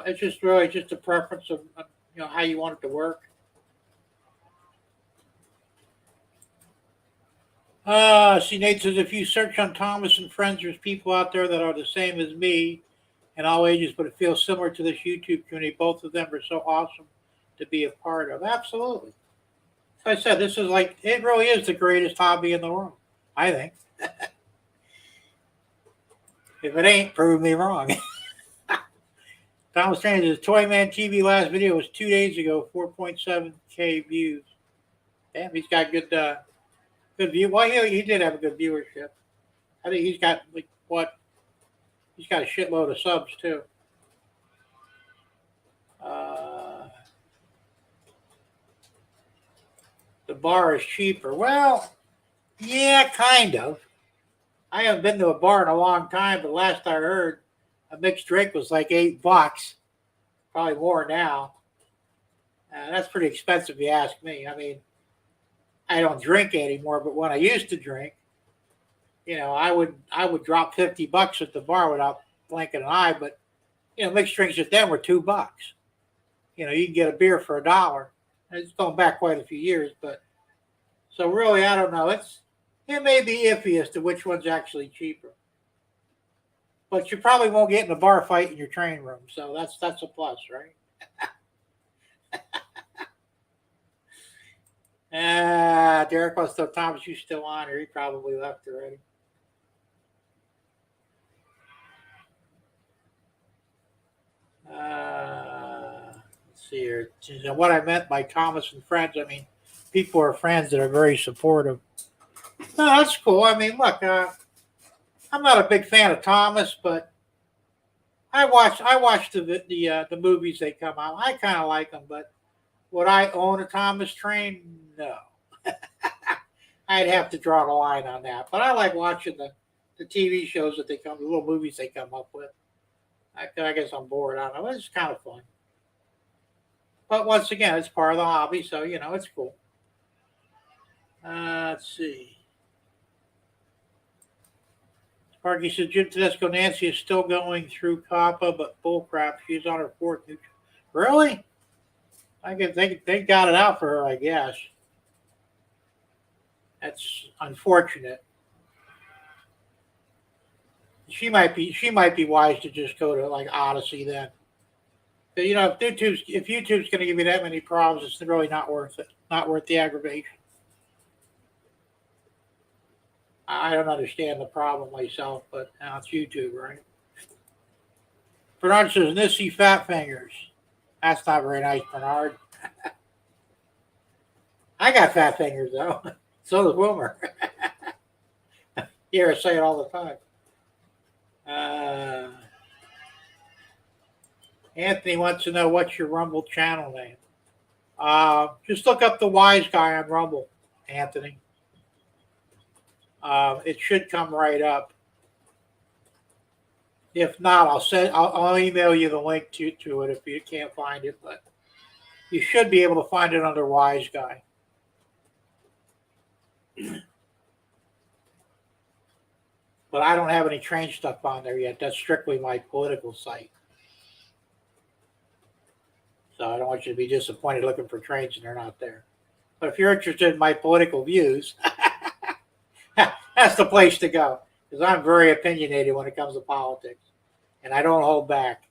It's just really just a preference of how you want it to work. See, Nate says if you search on Thomas and Friends, there's people out there that are the same as me in all ages, but it feels similar to this YouTube community. Both of them are so awesome to be a part of. Absolutely. As I said, it really is the greatest hobby in the world, I think. If it ain't, prove me wrong. Thomas Trains says Toyman TV last video was 2 days ago, 4.7K views. Damn, he's got good view. Well, he did have a good viewership. I think he's got he's got a shitload of subs too. The bar is cheaper. Well, yeah, kind of. I haven't been to a bar in a long time, but last I heard, a mixed drink was like $8. Probably more now. That's pretty expensive if you ask me. I mean, I don't drink anymore, but when I used to drink, I would drop $50 at the bar without blinking an eye. But mixed drinks at them were $2. You can get a beer for $1. It's going back quite a few years, but so really, I don't know. It may be iffy as to which one's actually cheaper, but you probably won't get in a bar fight in your train room, so that's a plus, right? Derek wants to know, Thomas, you still on, or he probably left already. Let's see here. What I meant by Thomas and friends, I mean, people are friends that are very supportive. No, that's cool. I mean, look, I'm not a big fan of Thomas, but I watch the movies they come out. I kind of like them, but would I own a Thomas train? No. I'd have to draw the line on that. But I like watching the TV shows that the little movies they come up with. I guess I'm bored on them. It's kind of fun. But once again, it's part of the hobby, so it's cool. Let's see. Sparky says Jim Tedesco Nancy is still going through COPPA, but bullcrap. She's on her fourth. Really? I guess they got it out for her, I guess. That's unfortunate. She might be wise to just go to like Odyssey then. But, if YouTube's going to give you that many problems, it's really not worth it. Not worth the aggravation. I don't understand the problem myself, but now it's YouTube, right? Bernard says Nissy fat fingers. That's not very nice, Bernard. I got fat fingers though. So does Wilmer. You hear us say it all the time. Anthony wants to know what's your Rumble channel name. Just look up the Wise Guy on Rumble, Anthony. It should come right up. If not, I'll email you the link to it if you can't find it. But you should be able to find it under Wise Guy. But I don't have any train stuff on there yet. That's strictly my political site. So I don't want you to be disappointed looking for trains and they're not there. But if you're interested in my political views, that's the place to go. Because I'm very opinionated when it comes to politics. And I don't hold back.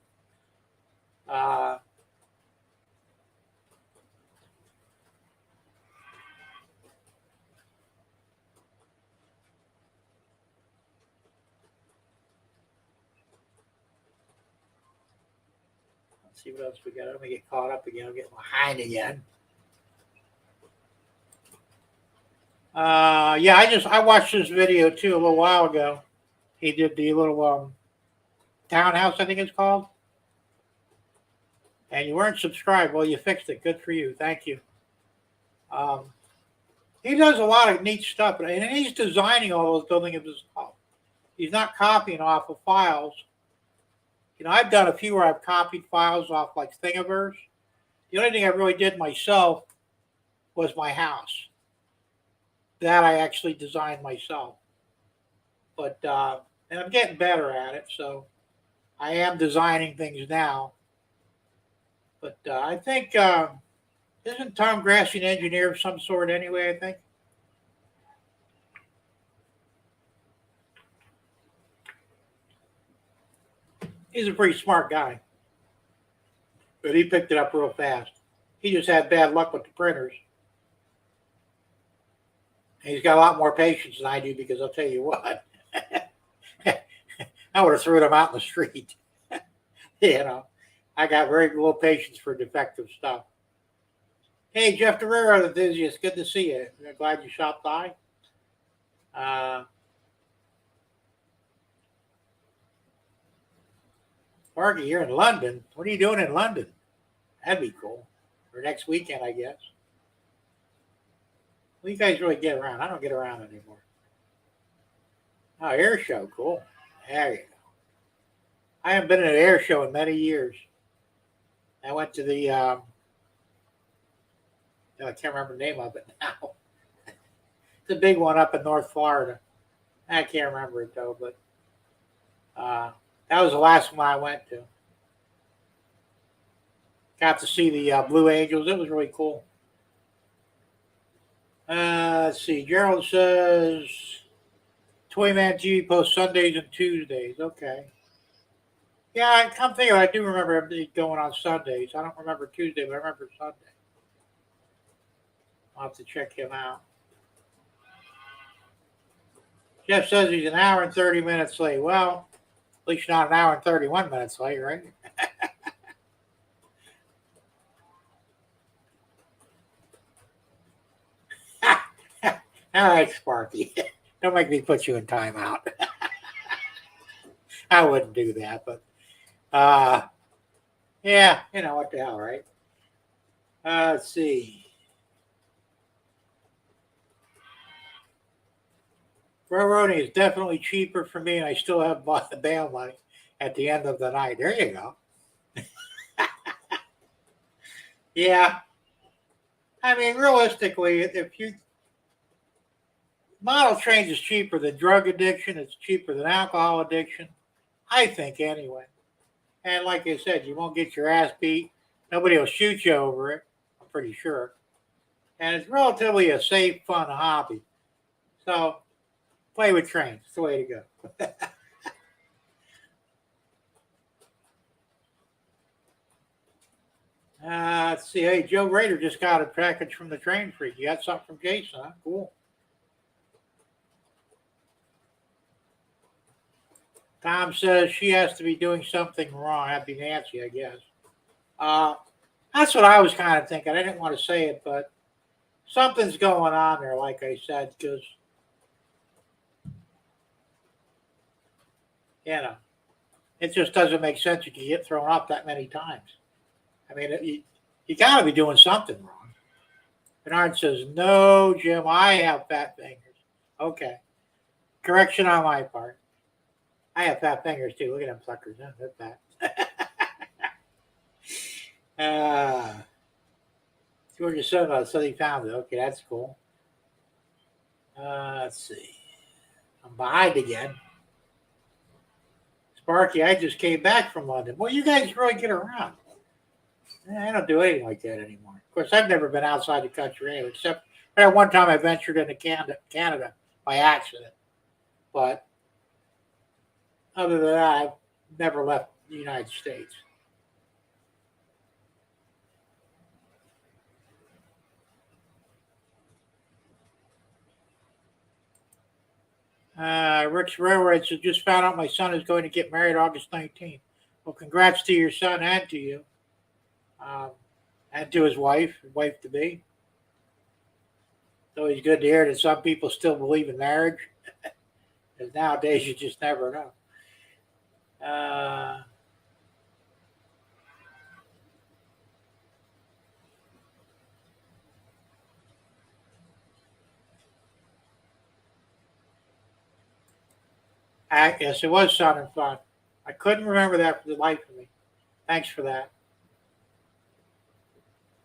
Let's see what else we got. I'm going to get caught up again. I'm getting behind again. I watched this video too a little while ago. He did the little townhouse, I think it's called. And you weren't subscribed. Well, you fixed it. Good for you. Thank you. He does a lot of neat stuff, and he's designing all those buildings himself. He's not copying off of files. I've done a few where I've copied files off like Thingiverse. The only thing I really did myself was my house. That I actually designed myself. But and I'm getting better at it, so I am designing things now. But I think isn't Tom Grassi an engineer of some sort anyway, I think? He's a pretty smart guy. But he picked it up real fast. He just had bad luck with the printers. And he's got a lot more patience than I do because I'll tell you what. I would have threw them out in the street. I got very little patience for defective stuff. Hey, Jeff Derrera, the enthusiast, good to see you. I'm glad you stopped by. Margie, you're in London. What are you doing in London? That'd be cool. Or next weekend, I guess. Well, you guys really get around. I don't get around anymore. Oh, air show, cool. There you go. I haven't been in an air show in many years. I went to the, I can't remember the name of it now. It's a big one up in North Florida. I can't remember it though, but that was the last one I went to. Got to see the Blue Angels. It was really cool. Let's see. Gerald says, Toyman TV posts Sundays and Tuesdays. Okay. Yeah, I come thinking, I do remember everything going on Sundays. I don't remember Tuesday, but I remember Sunday. I'll have to check him out. Jeff says he's an hour and 30 minutes late. Well, at least not an hour and 31 minutes late, right? All right, Sparky. Don't make me put you in timeout. I wouldn't do that, but yeah, you know what the hell, right? Let's see. Railroading is definitely cheaper for me, and I still have bought the bail money at the end of the night. There you go. Yeah, I mean, realistically, if you model trains is cheaper than drug addiction, it's cheaper than alcohol addiction. I think anyway. And like I said, you won't get your ass beat. Nobody will shoot you over it. I'm pretty sure. And it's relatively a safe, fun hobby. So play with trains. It's the way to go. Let's see. Hey, Joe Rader just got a package from the Train Freak. You got something from Jason, huh? Cool. Tom says she has to be doing something wrong. That'd be Nancy, I guess. Uh, that's what I was kind of thinking. I didn't want to say it, but something's going on there, like I said, because, you know, it just doesn't make sense you can get thrown up that many times. I mean, you got to be doing something wrong. Bernard says, no, Jim, I have fat fingers. Okay. Correction on my part. I have fat fingers too. Look at them suckers. Huh? They're fat. Georgia said he found it. Okay, that's cool. Let's see. I'm behind again. Sparky, I just came back from London. Well, you guys really get around. I don't do anything like that anymore. Of course, I've never been outside the country anyway, except that one time I ventured into Canada by accident. But other than that, I've never left the United States. Rick's Railroad says, just found out my son is going to get married August 19th. Well, congrats to your son and to you. And to his wife to be. It's always good to hear that some people still believe in marriage. Because nowadays you just never know. Yes, it was Sun and Fun. I couldn't remember that for the life of me. Thanks for that.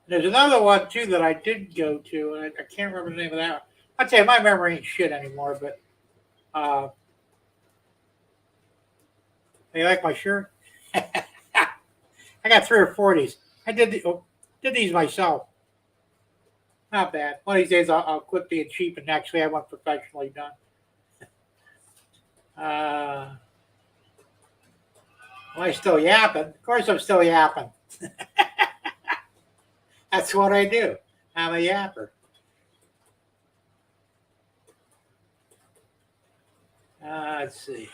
There's another one too that I did go to, and I can't remember the name of that one. I'll tell you, my memory ain't shit anymore. But you like my shirt? I got 3 or 4 of these. I did these myself. Not bad. One of these days I'll quit being cheap and actually have one professionally done. Am I still yapping? Of course I'm still yapping. That's what I do. I'm a yapper. Let's see.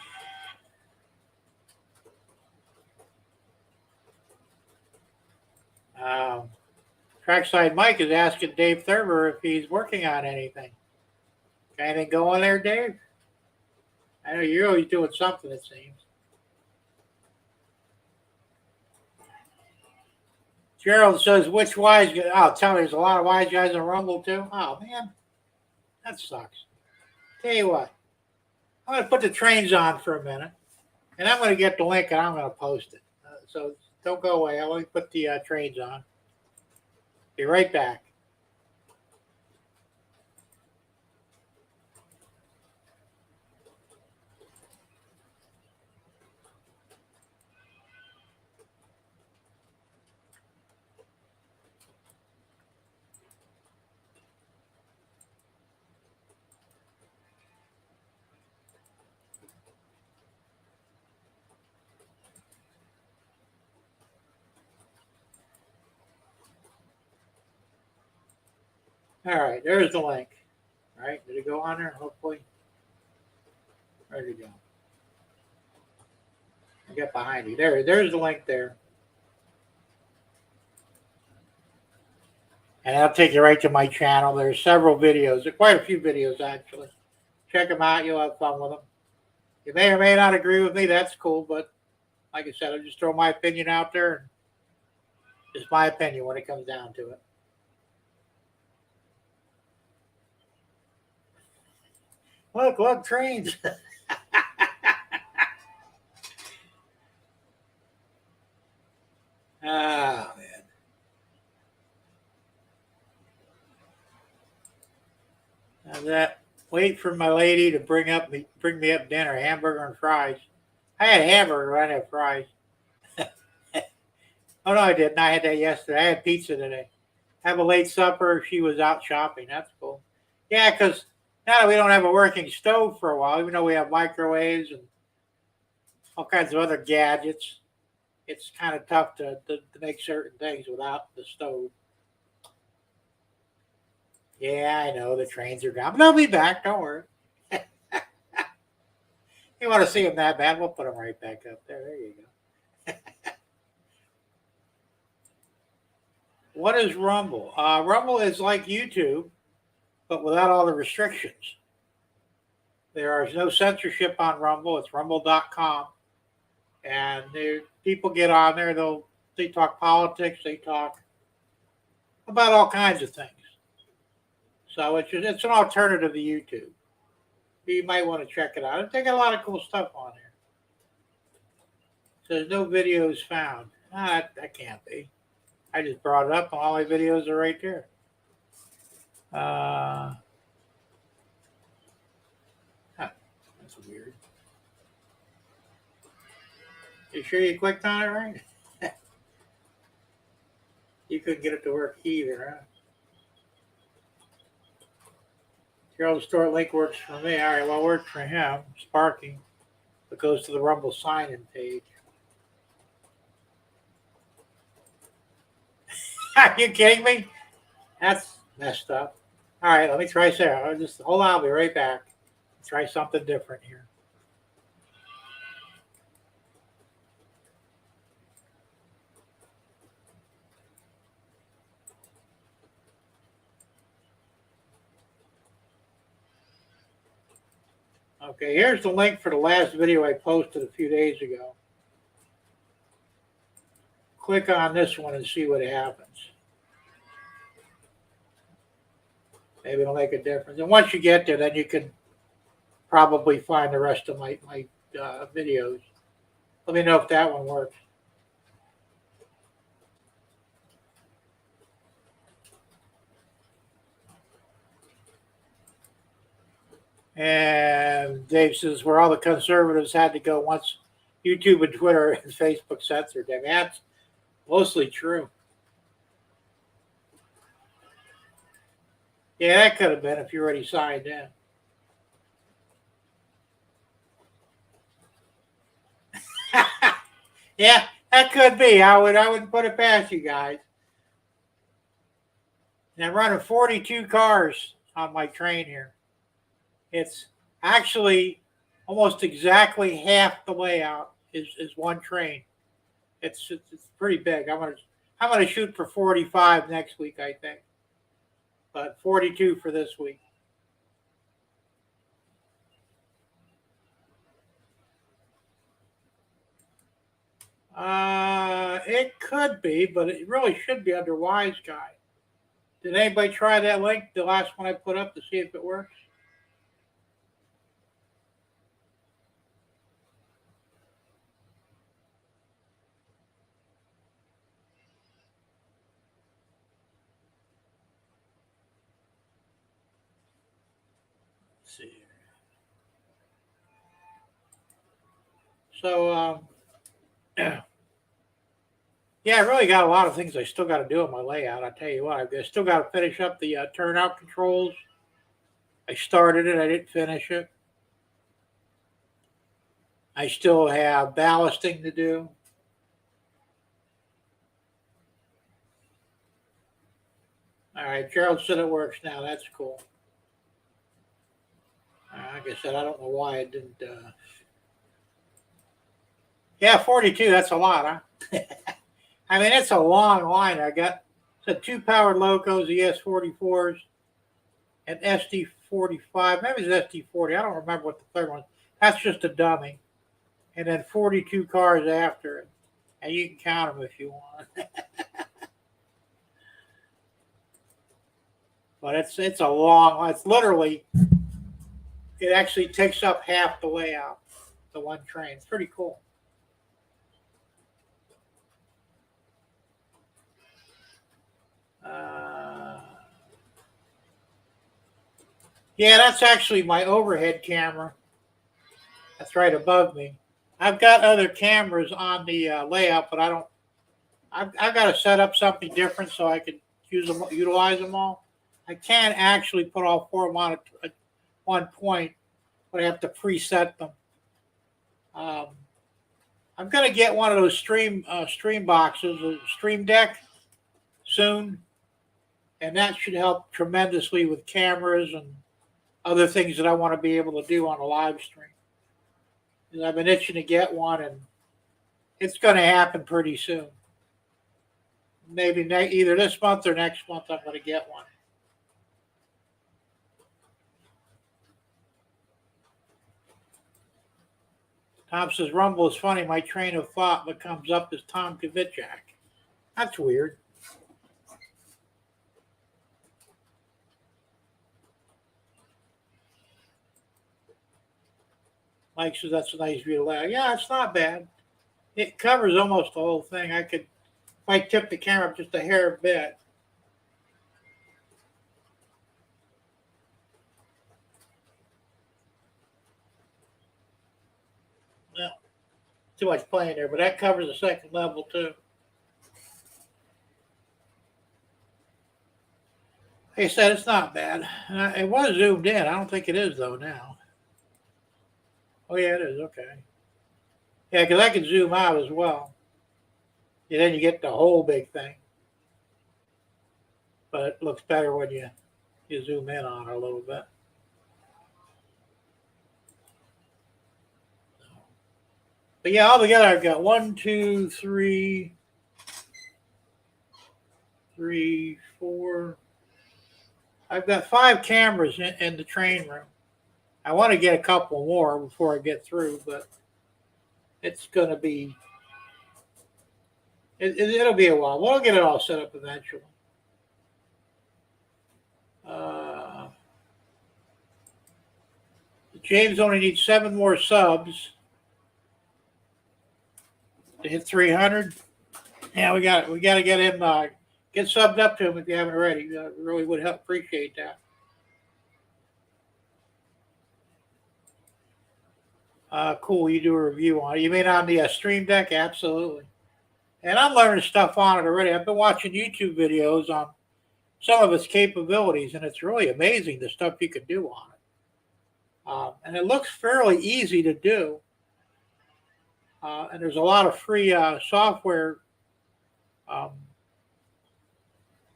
Trackside Mike is asking Dave Thurber if he's working on anything. Got anything going there, Dave? I know you're always doing something, it seems. Gerald says, which wise guy? Oh, tell me, there's a lot of wise guys in Rumble, too? Oh, man. That sucks. Tell you what. I'm going to put the trains on for a minute, and I'm going to get the link, and I'm going to post it. So don't go away. I'll only put the trains on. Be right back. All right, there's the link. All right, did it go on there? Hopefully. Where'd it go? I got behind you. There's the link there. And that'll take you right to my channel. There's several videos. There's quite a few videos, actually. Check them out. You'll have fun with them. You may or may not agree with me. That's cool. But like I said, I'll just throw my opinion out there. It's my opinion when it comes down to it. Look, trains. Ah, man. And that wait for my lady to bring me up dinner, hamburger and fries. I had a hamburger, I didn't have fries. Oh no, I didn't. I had that yesterday. I had pizza today. Have a late supper. She was out shopping. That's cool. Yeah, because now that we don't have a working stove for a while, even though we have microwaves and all kinds of other gadgets, it's kind of tough to make certain things without the stove. Yeah, I know the trains are gone, but they'll be back. Don't worry. You want to see them that bad? We'll put them right back up there. There you go. What is Rumble? Rumble is like YouTube, but without all the restrictions. There is no censorship on Rumble. It's rumble.com. And people get on there. They talk politics. They talk about all kinds of things. So it's an alternative to YouTube. You might want to check it out. They got a lot of cool stuff on there. So there's no videos found. That can't be. I just brought it up, and all my videos are right there. That's weird. You sure you clicked on it right? You couldn't get it to work either, huh? Gerald Store link works for me. All right, well, it worked for him. Sparky. It goes to the Rumble sign-in page. Are you kidding me? That's messed up. All right, let me try Sarah. Just hold on. I'll be right back. Try something different here. Okay, here's the link for the last video I posted a few days ago. Click on this one and see what happens. Maybe it'll make a difference. And once you get there, then you can probably find the rest of my videos. Let me know if that one works. And Dave says where all the conservatives had to go once YouTube and Twitter and Facebook censored them. That's mostly true. Yeah, that could have been if you already signed in. Yeah, that could be. I wouldn't put it past you guys. And I'm running 42 cars on my train here. It's actually almost exactly half the layout is one train. It's pretty big. I'm gonna shoot for 45 next week, I think, but 42 for this week. It could be, but it really should be under Wise Guy. Did anybody try that link, the last one I put up, to see if it works? Let's see here. So, yeah, I really got a lot of things I still got to do on my layout. I tell you what, I still got to finish up the turnout controls. I started it, I didn't finish it. I still have ballasting to do. All right, Gerald said it works now. That's cool. Like I said, I don't know why it didn't. Yeah, 42. That's a lot, huh? I mean, it's a long line. I got the two powered locos, ES44s, and SD45. Maybe it's SD40. I don't remember what the third one is. That's just a dummy. And then 42 cars after it. And you can count them if you want. But it's a long, it's literally, it actually takes up half the layout, the one train. It's pretty cool. Yeah, that's actually my overhead camera. That's right above me. I've got other cameras on the layout, but I don't. I've got to set up something different so I can utilize them all. I can't actually put all four of them on at one point, but I have to preset them. Um, I'm going to get one of those stream boxes, a stream deck, soon, and that should help tremendously with cameras and other things that I want to be able to do on a live stream. And I've been itching to get one, and it's going to happen pretty soon. Maybe either this month or next month, I'm going to get one. Tom says, Rumble is funny. My train of thought that comes up is Tom Kvichak. That's weird. Mike says, that's a nice view to layout. Yeah, it's not bad. It covers almost the whole thing. I could, if I tip the camera up just a hair bit. Well, too much playing there, but that covers the second level too. Like I said, it's not bad. It was zoomed in. I don't think it is though now. Oh yeah, it is. Okay. Yeah, because I can zoom out as well. And then you get the whole big thing. But it looks better when you zoom in on it a little bit. But yeah, altogether I've got 1, 2, 3, 4. I've got 5 cameras in the train room. I want to get a couple more before I get through, but it's going to be, it'll be a while. We'll get it all set up eventually. James only needs 7 more subs to hit 300. Yeah, we got to get him, get subbed up to him if you haven't already. Really would help, appreciate that. Cool, you do a review on it. You mean on the Stream Deck? Absolutely. And I'm learning stuff on it already. I've been watching YouTube videos on some of its capabilities, and it's really amazing the stuff you can do on it. And it looks fairly easy to do. And there's a lot of free software, a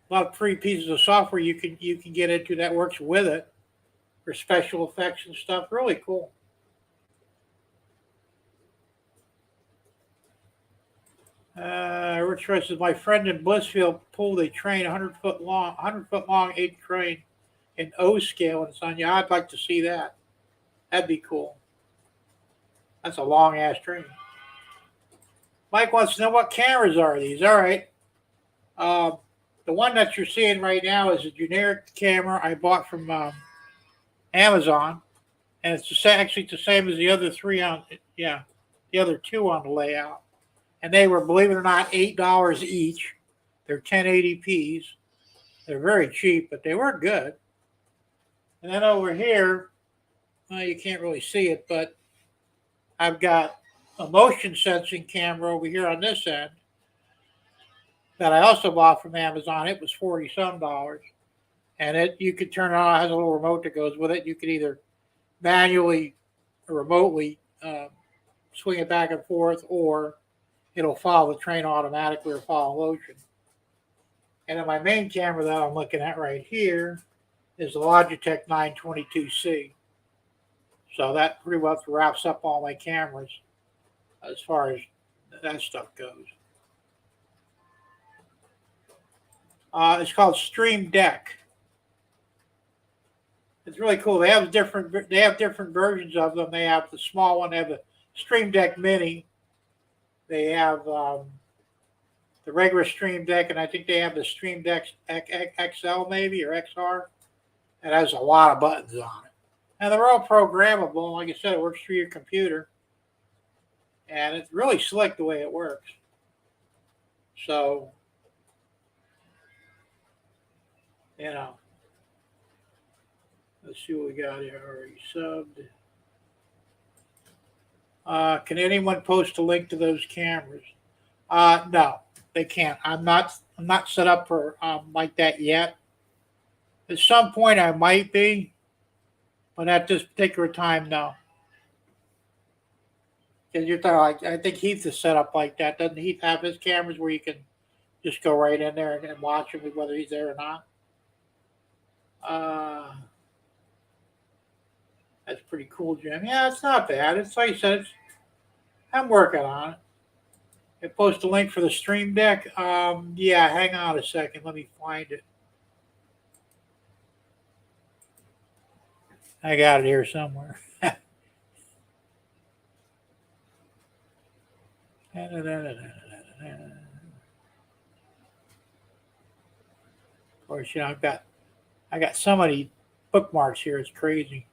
lot of free pieces of software you can get into that works with it for special effects and stuff. Really cool. Rich Rice says, my friend in Blissfield pulled a train 100 foot long, 8 train in O scale in Sonya. I'd like to see that. That'd be cool. That's a long ass train. Mike wants to know what cameras are these. All right. The one that you're seeing right now is a generic camera I bought from Amazon, and it's actually the same as the other 3 on, the other 2 on the layout. And they were, believe it or not, $8 each. They're 1080p's. They're very cheap, but they were good. And then over here, well, you can't really see it, but I've got a motion sensing camera over here on this end that I also bought from Amazon. It was 40 some dollars. And you could turn it on. It has a little remote that goes with it. You could either manually or remotely swing it back and forth, or it'll follow the train automatically or follow motion. And then my main camera that I'm looking at right here is the Logitech 922C. So that pretty much wraps up all my cameras as far as that stuff goes. It's called Stream Deck. It's really cool. They have different versions of them. They have the small one. They have the Stream Deck Mini. They have the regular Stream Deck, and I think they have the Stream Deck XL maybe, or XR. It has a lot of buttons on it. And they're all programmable. Like I said, it works through your computer. And it's really slick the way it works. So, you know, let's see what we got here. Already subbed. Can anyone post a link to those cameras? No, they can't. I'm not set up for like that yet. At some point I might be, but at this particular time, no. Because you're talking, I think Heath is set up like that. Doesn't Heath have his cameras where you can just go right in there and watch him whether he's there or not? That's pretty cool, Jim. Yeah, it's not bad. It's like I said, I'm working on it. I post a link for the Stream Deck. Yeah, hang on a second. Let me find it. I got it here somewhere. Of course, you know, I got so many bookmarks here. It's crazy.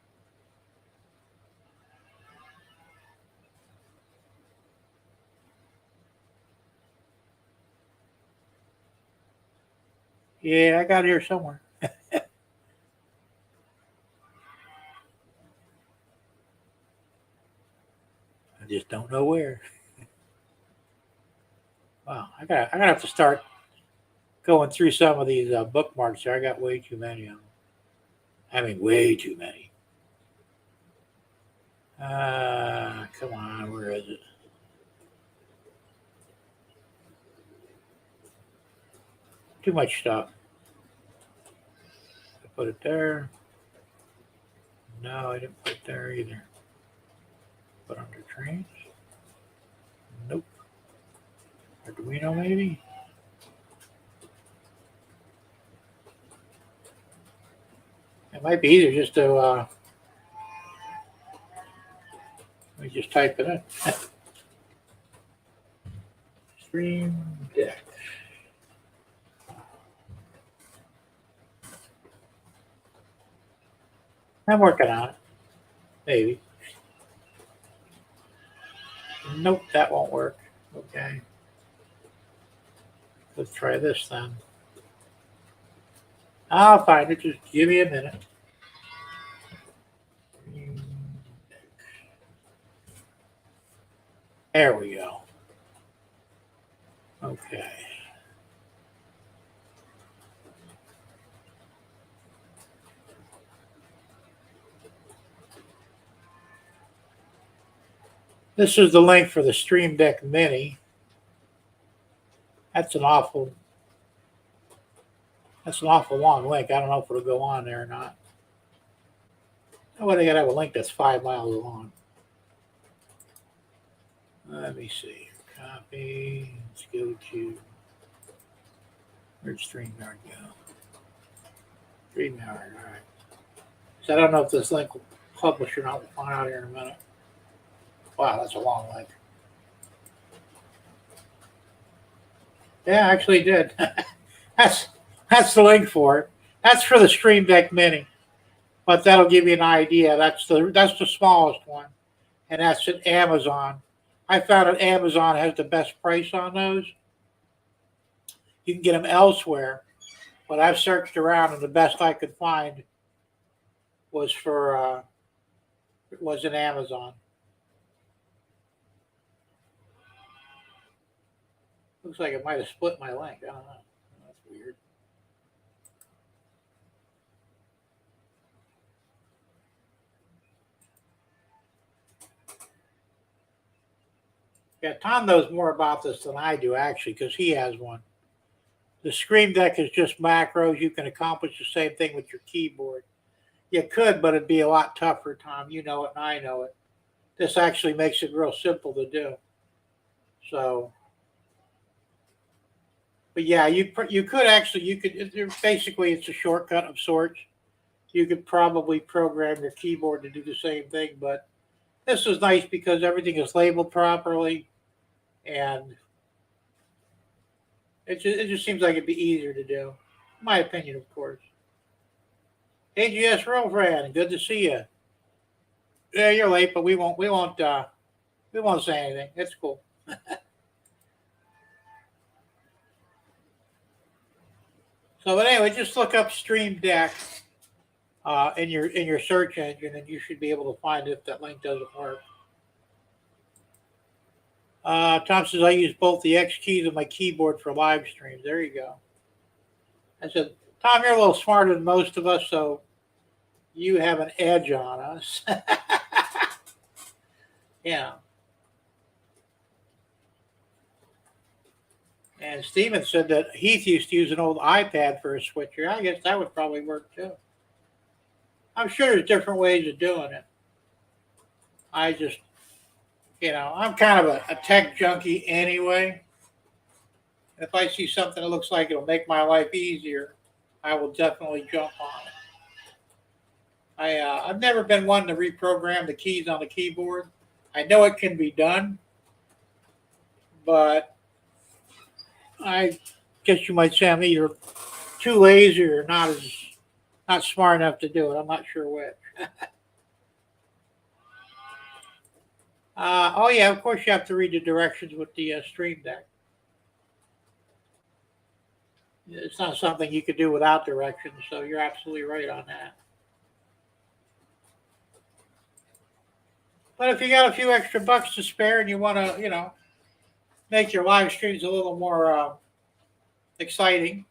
Yeah, I got it here somewhere. I just don't know where. Wow, I gotta have to start going through some of these bookmarks here. I got way too many of them. I mean, way too many. Come on, where is it? Too much stuff. I put it there. No, I didn't put it there either. Put under trains. Nope. Arduino maybe. It might be easier just to let me just type it in. Stream Deck. I'm working on it. Maybe. Nope, that won't work. Okay. Let's try this then. I'll find it. Just give me a minute. There we go. Okay. This is the link for the Stream Deck Mini. That's an awful long link. I don't know if it'll go on there or not. Well, they gotta have a link that's 5 miles long. Let me see. Copy. Let's go to where'd StreamYard go? StreamYard, all right. So I don't know if this link will publish or not. We'll find out here in a minute. Wow, that's a long link. Yeah, I actually did. That's the link for it. That's for the Stream Deck Mini, but that'll give you an idea. That's the smallest one, and that's at Amazon. I found that Amazon has the best price on those. You can get them elsewhere, but I've searched around, and the best I could find was in Amazon. Looks like it might have split my link. I don't know. That's weird. Yeah, Tom knows more about this than I do, actually, because he has one. The Stream Deck is just macros. You can accomplish the same thing with your keyboard. You could, but it'd be a lot tougher, Tom. You know it, and I know it. This actually makes it real simple to do. So, but yeah, you could actually basically it's a shortcut of sorts. You could probably program your keyboard to do the same thing, but this is nice because everything is labeled properly, and it just seems like it'd be easier to do. My opinion, of course. AGS girlfriend, good to see you. Yeah, you're late, but we won't say anything. It's cool. So, but anyway, just look up Stream Deck in your search engine, and you should be able to find it if that link doesn't work. Tom says I use both the X keys and my keyboard for live streams. There you go. I said, Tom, you're a little smarter than most of us, so you have an edge on us. Yeah. And Steven said that Heath used to use an old iPad for a switcher. I guess that would probably work too. I'm sure there's different ways of doing it. I just, I'm kind of a tech junkie anyway. If I see something that looks like it'll make my life easier, I will definitely jump on it. I've never been one to reprogram the keys on the keyboard. I know it can be done, but I guess you might say I'm either too lazy or not smart enough to do it. I'm not sure which. Oh yeah, of course you have to read the directions with the Stream Deck. It's not something you could do without directions, so you're absolutely right on that. But if you got a few extra bucks to spare and you want to, make your live streams a little more exciting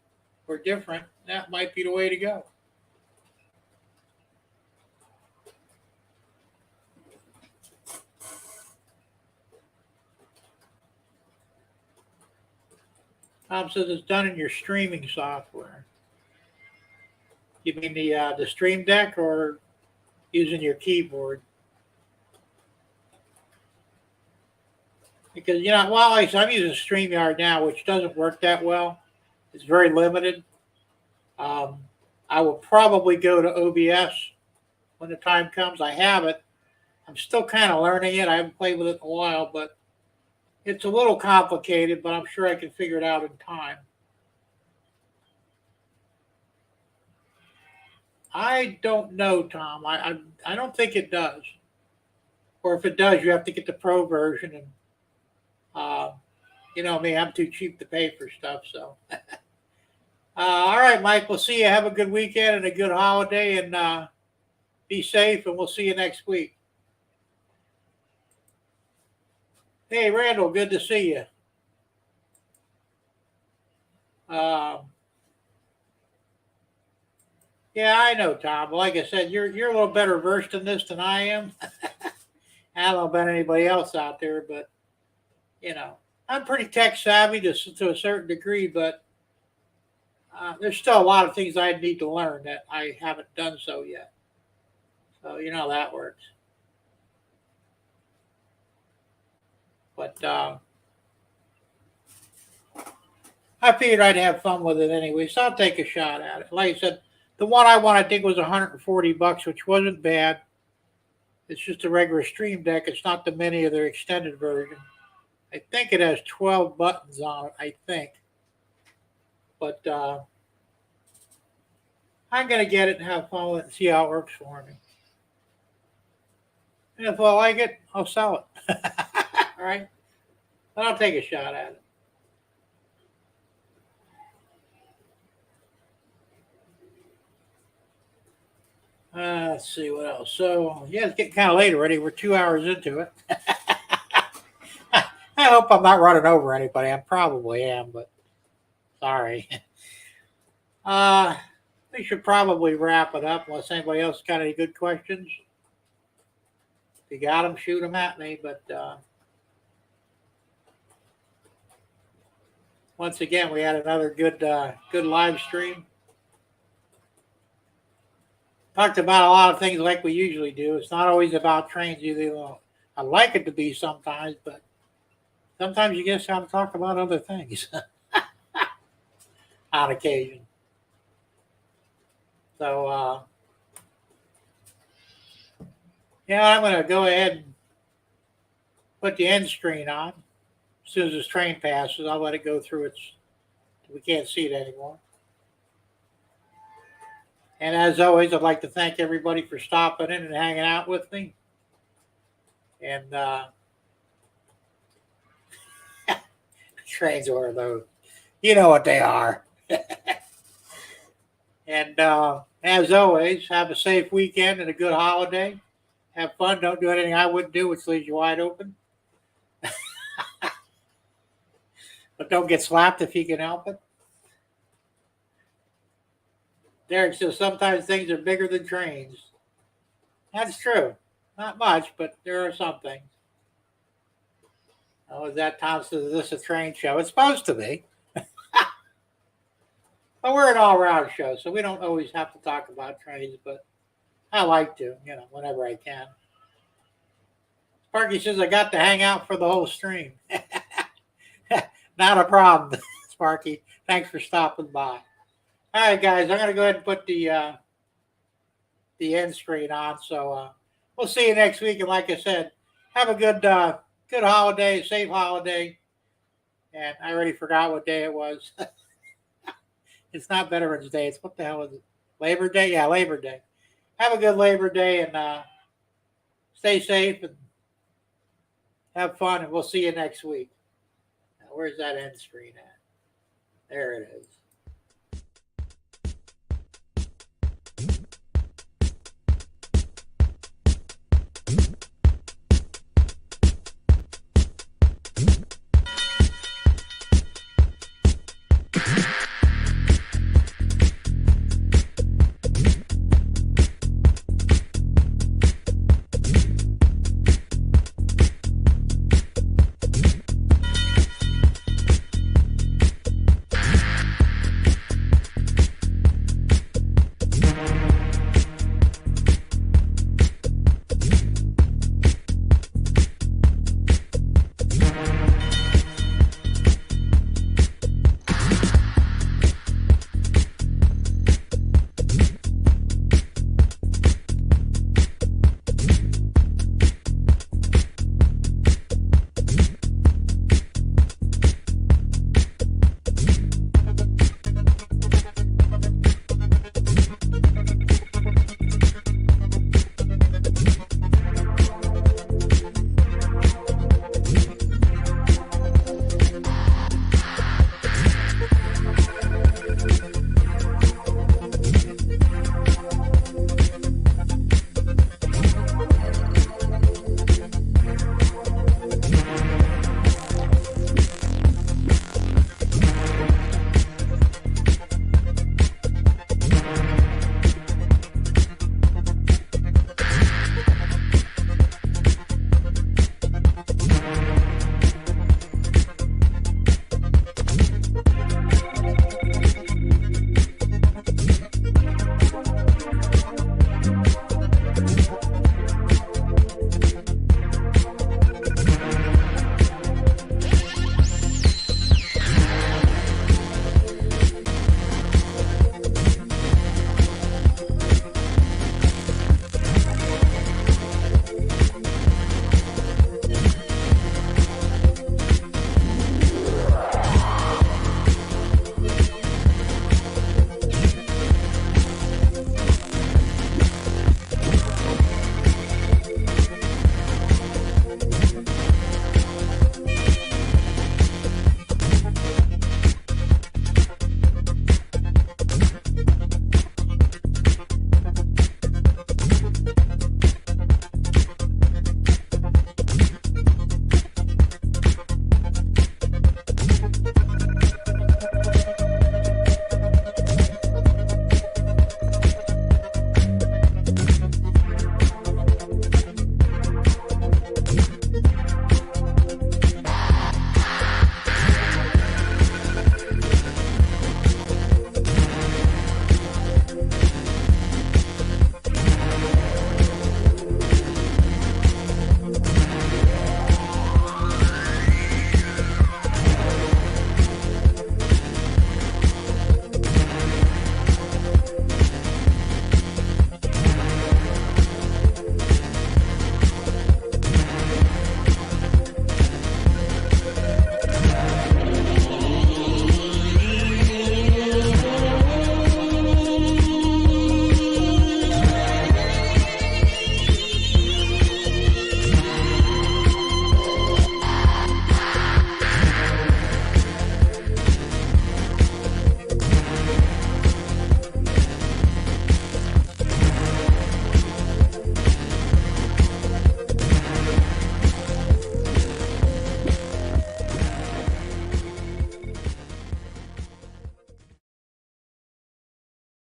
or different, that might be the way to go. Tom says it's done in your streaming software. You mean the Stream Deck or using your keyboard? Because while I'm using StreamYard now, which doesn't work that well, it's very limited. Um, I will probably go to OBS when the time comes. I have it. I'm still kind of learning it. I haven't played with it in a while, but it's a little complicated. But I'm sure I can figure it out in time. I don't know, Tom. I don't think it does. Or if it does, you have to get the pro version. And you know me, I'm too cheap to pay for stuff. So, all right, Mike. We'll see you. Have a good weekend and a good holiday, and be safe. And we'll see you next week. Hey, Randall. Good to see you. Yeah, I know, Tom. Like I said, you're a little better versed in this than I am. I don't know about anybody else out there, but I'm pretty tech savvy to a certain degree, but there's still a lot of things I need to learn that I haven't done so yet. So you know how that works. But I figured I'd have fun with it anyway, so I'll take a shot at it. Like I said, the one I want, I think, was $140, which wasn't bad. It's just a regular Stream Deck. It's not the mini or their extended version. I think it has 12 buttons on it, I think. But I'm going to get it and have fun with it and see how it works for me. And if I like it, I'll sell it. All right? But I'll take a shot at it. Let's see what else. So, yeah, it's getting kind of late already. We're 2 hours into it. I hope I'm not running over anybody. I probably am, but sorry. We should probably wrap it up unless anybody else got any good questions. If you got them, shoot them at me. But once again, we had another good live stream. talked about a lot of things like we usually do. It's not always about trains either. Though I like it to be sometimes, but sometimes you just have to talk about other things on occasion. So, yeah, I'm going to go ahead and put the end screen on. As soon as this train passes, I'll let it go through its. We can't see it anymore. And as always, I'd like to thank everybody for stopping in and hanging out with me. And trains are those. You know what they are. And as always, have a safe weekend and a good holiday. Have fun. Don't do anything I wouldn't do, which leaves you wide open. But don't get slapped if you can help it. Derek says sometimes things are bigger than trains. That's true. Not much, but there are some things. Oh, is that Tom says, is this a train show? It's supposed to be. But we're an all-around show, so we don't always have to talk about trains, but I like to, whenever I can. Sparky says I got to hang out for the whole stream. Not a problem, Sparky. Thanks for stopping by. All right, guys, I'm going to go ahead and put the end screen on, so we'll see you next week. And like I said, have a good holiday, safe holiday. And I already forgot what day it was. It's not Veterans Day. It's what the hell is it? Labor Day? Yeah, Labor Day. Have a good Labor Day and stay safe and have fun. And we'll see you next week. Now, where's that end screen at? There it is.